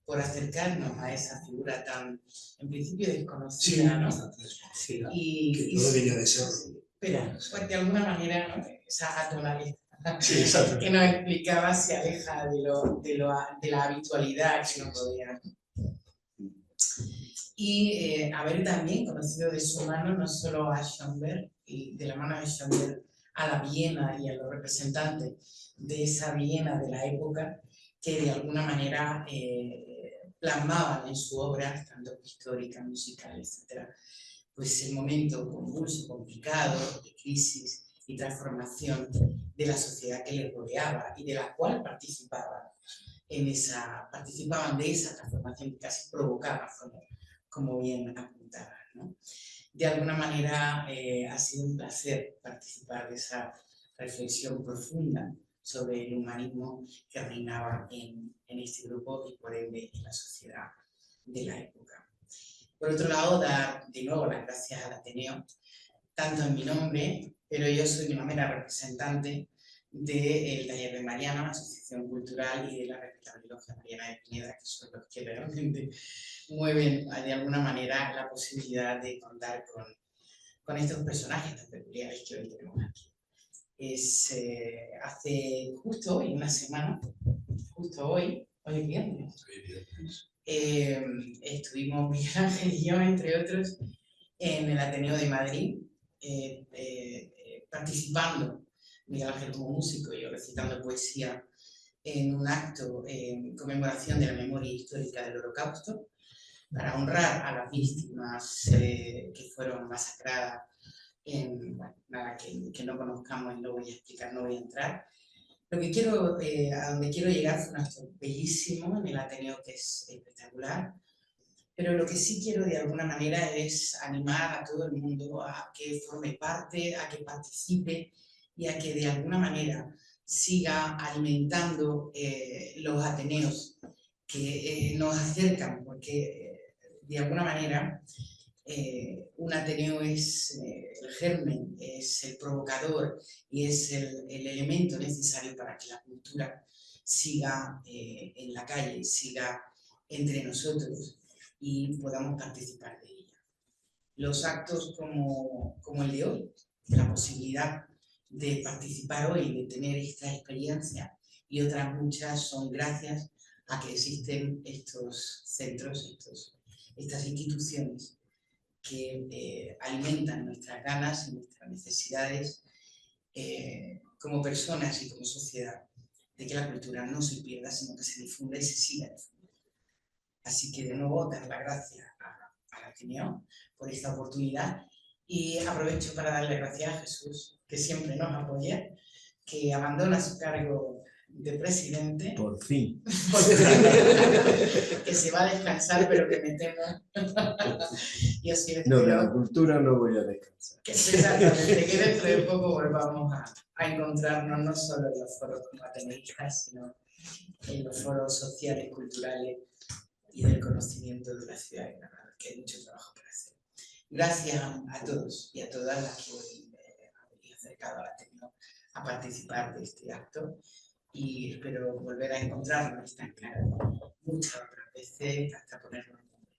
por acercarnos a esa figura tan, en principio, desconocida, Sí, ¿no? bastante desconocida. Y no debería de serlo. Pero, pues, de alguna manera, ¿no? Esa atonalidad Sí, exacto. que nos explicaba se aleja de la habitualidad que nos rodea. Y haber también conocido de su mano no solo a Schoenberg, y de la mano de Schoenberg a la Viena y a los representantes de esa Viena de la época, que de alguna manera plasmaban en su obra, tanto histórica, musical, etc., pues el momento convulso, complicado, de crisis y transformación de la sociedad que les rodeaba y de la cual participaban de esa transformación que casi provocaba, como bien apuntaba, ¿no? De alguna manera ha sido un placer participar de esa reflexión profunda sobre el humanismo que reinaba en este grupo y por ende en la sociedad de la época. Por otro lado, dar de nuevo las gracias al Ateneo, tanto en mi nombre, pero yo soy una mera representante del Taller de Mariana, Asociación Cultural, y de la respetable Logia Mariana de Pineda, que son los que realmente mueven de alguna manera la posibilidad de contar con estos personajes tan peculiares que hoy tenemos aquí. Hace justo hoy, una semana, justo hoy es viernes, estuvimos Miguel Ángel y yo, entre otros, en el Ateneo de Madrid, participando, Miguel Ángel como músico y yo recitando poesía en un acto en conmemoración de la memoria histórica del Holocausto, para honrar a las víctimas que fueron masacradas en, bueno, nada que no conozcamos y no voy a explicar, no voy a entrar. Lo que quiero, a donde quiero llegar fue un acto bellísimo en el Ateneo, que es espectacular, pero lo que sí quiero de alguna manera es animar a todo el mundo a que forme parte, a que participe y a que de alguna manera siga alimentando los Ateneos que nos acercan, porque de alguna manera un Ateneo es el germen, es el provocador y es el elemento necesario para que la cultura siga en la calle, siga entre nosotros y podamos participar de ella. Los actos como el de hoy, la posibilidad de participar hoy, de tener esta experiencia y otras muchas son gracias a que existen estos centros, estas instituciones que alimentan nuestras ganas y nuestras necesidades como personas y como sociedad, de que la cultura no se pierda, sino que se difunda y se siga difundiendo. Así que de nuevo dar las gracias al Ateneo por esta oportunidad y aprovecho para darle gracias a Jesús, que siempre nos apoya, que abandona su cargo de presidente. Por fin. Que se va a descansar, pero que me temo. Y así No, de la cultura no voy a descansar. Que exactamente, que dentro de poco volvamos a encontrarnos no solo en los foros como ateneístas, sino en los foros sociales, culturales y del conocimiento de la ciudad de Granada, que hay mucho trabajo por hacer. Gracias a todos y a todas las que hoy habéis acercado al Ateneo a participar de este acto y espero volver a encontrarnos esta cara muchas otras veces hasta ponernos en nombre.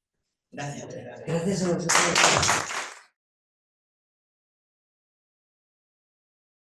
Gracias, de verdad. Gracias a vosotros.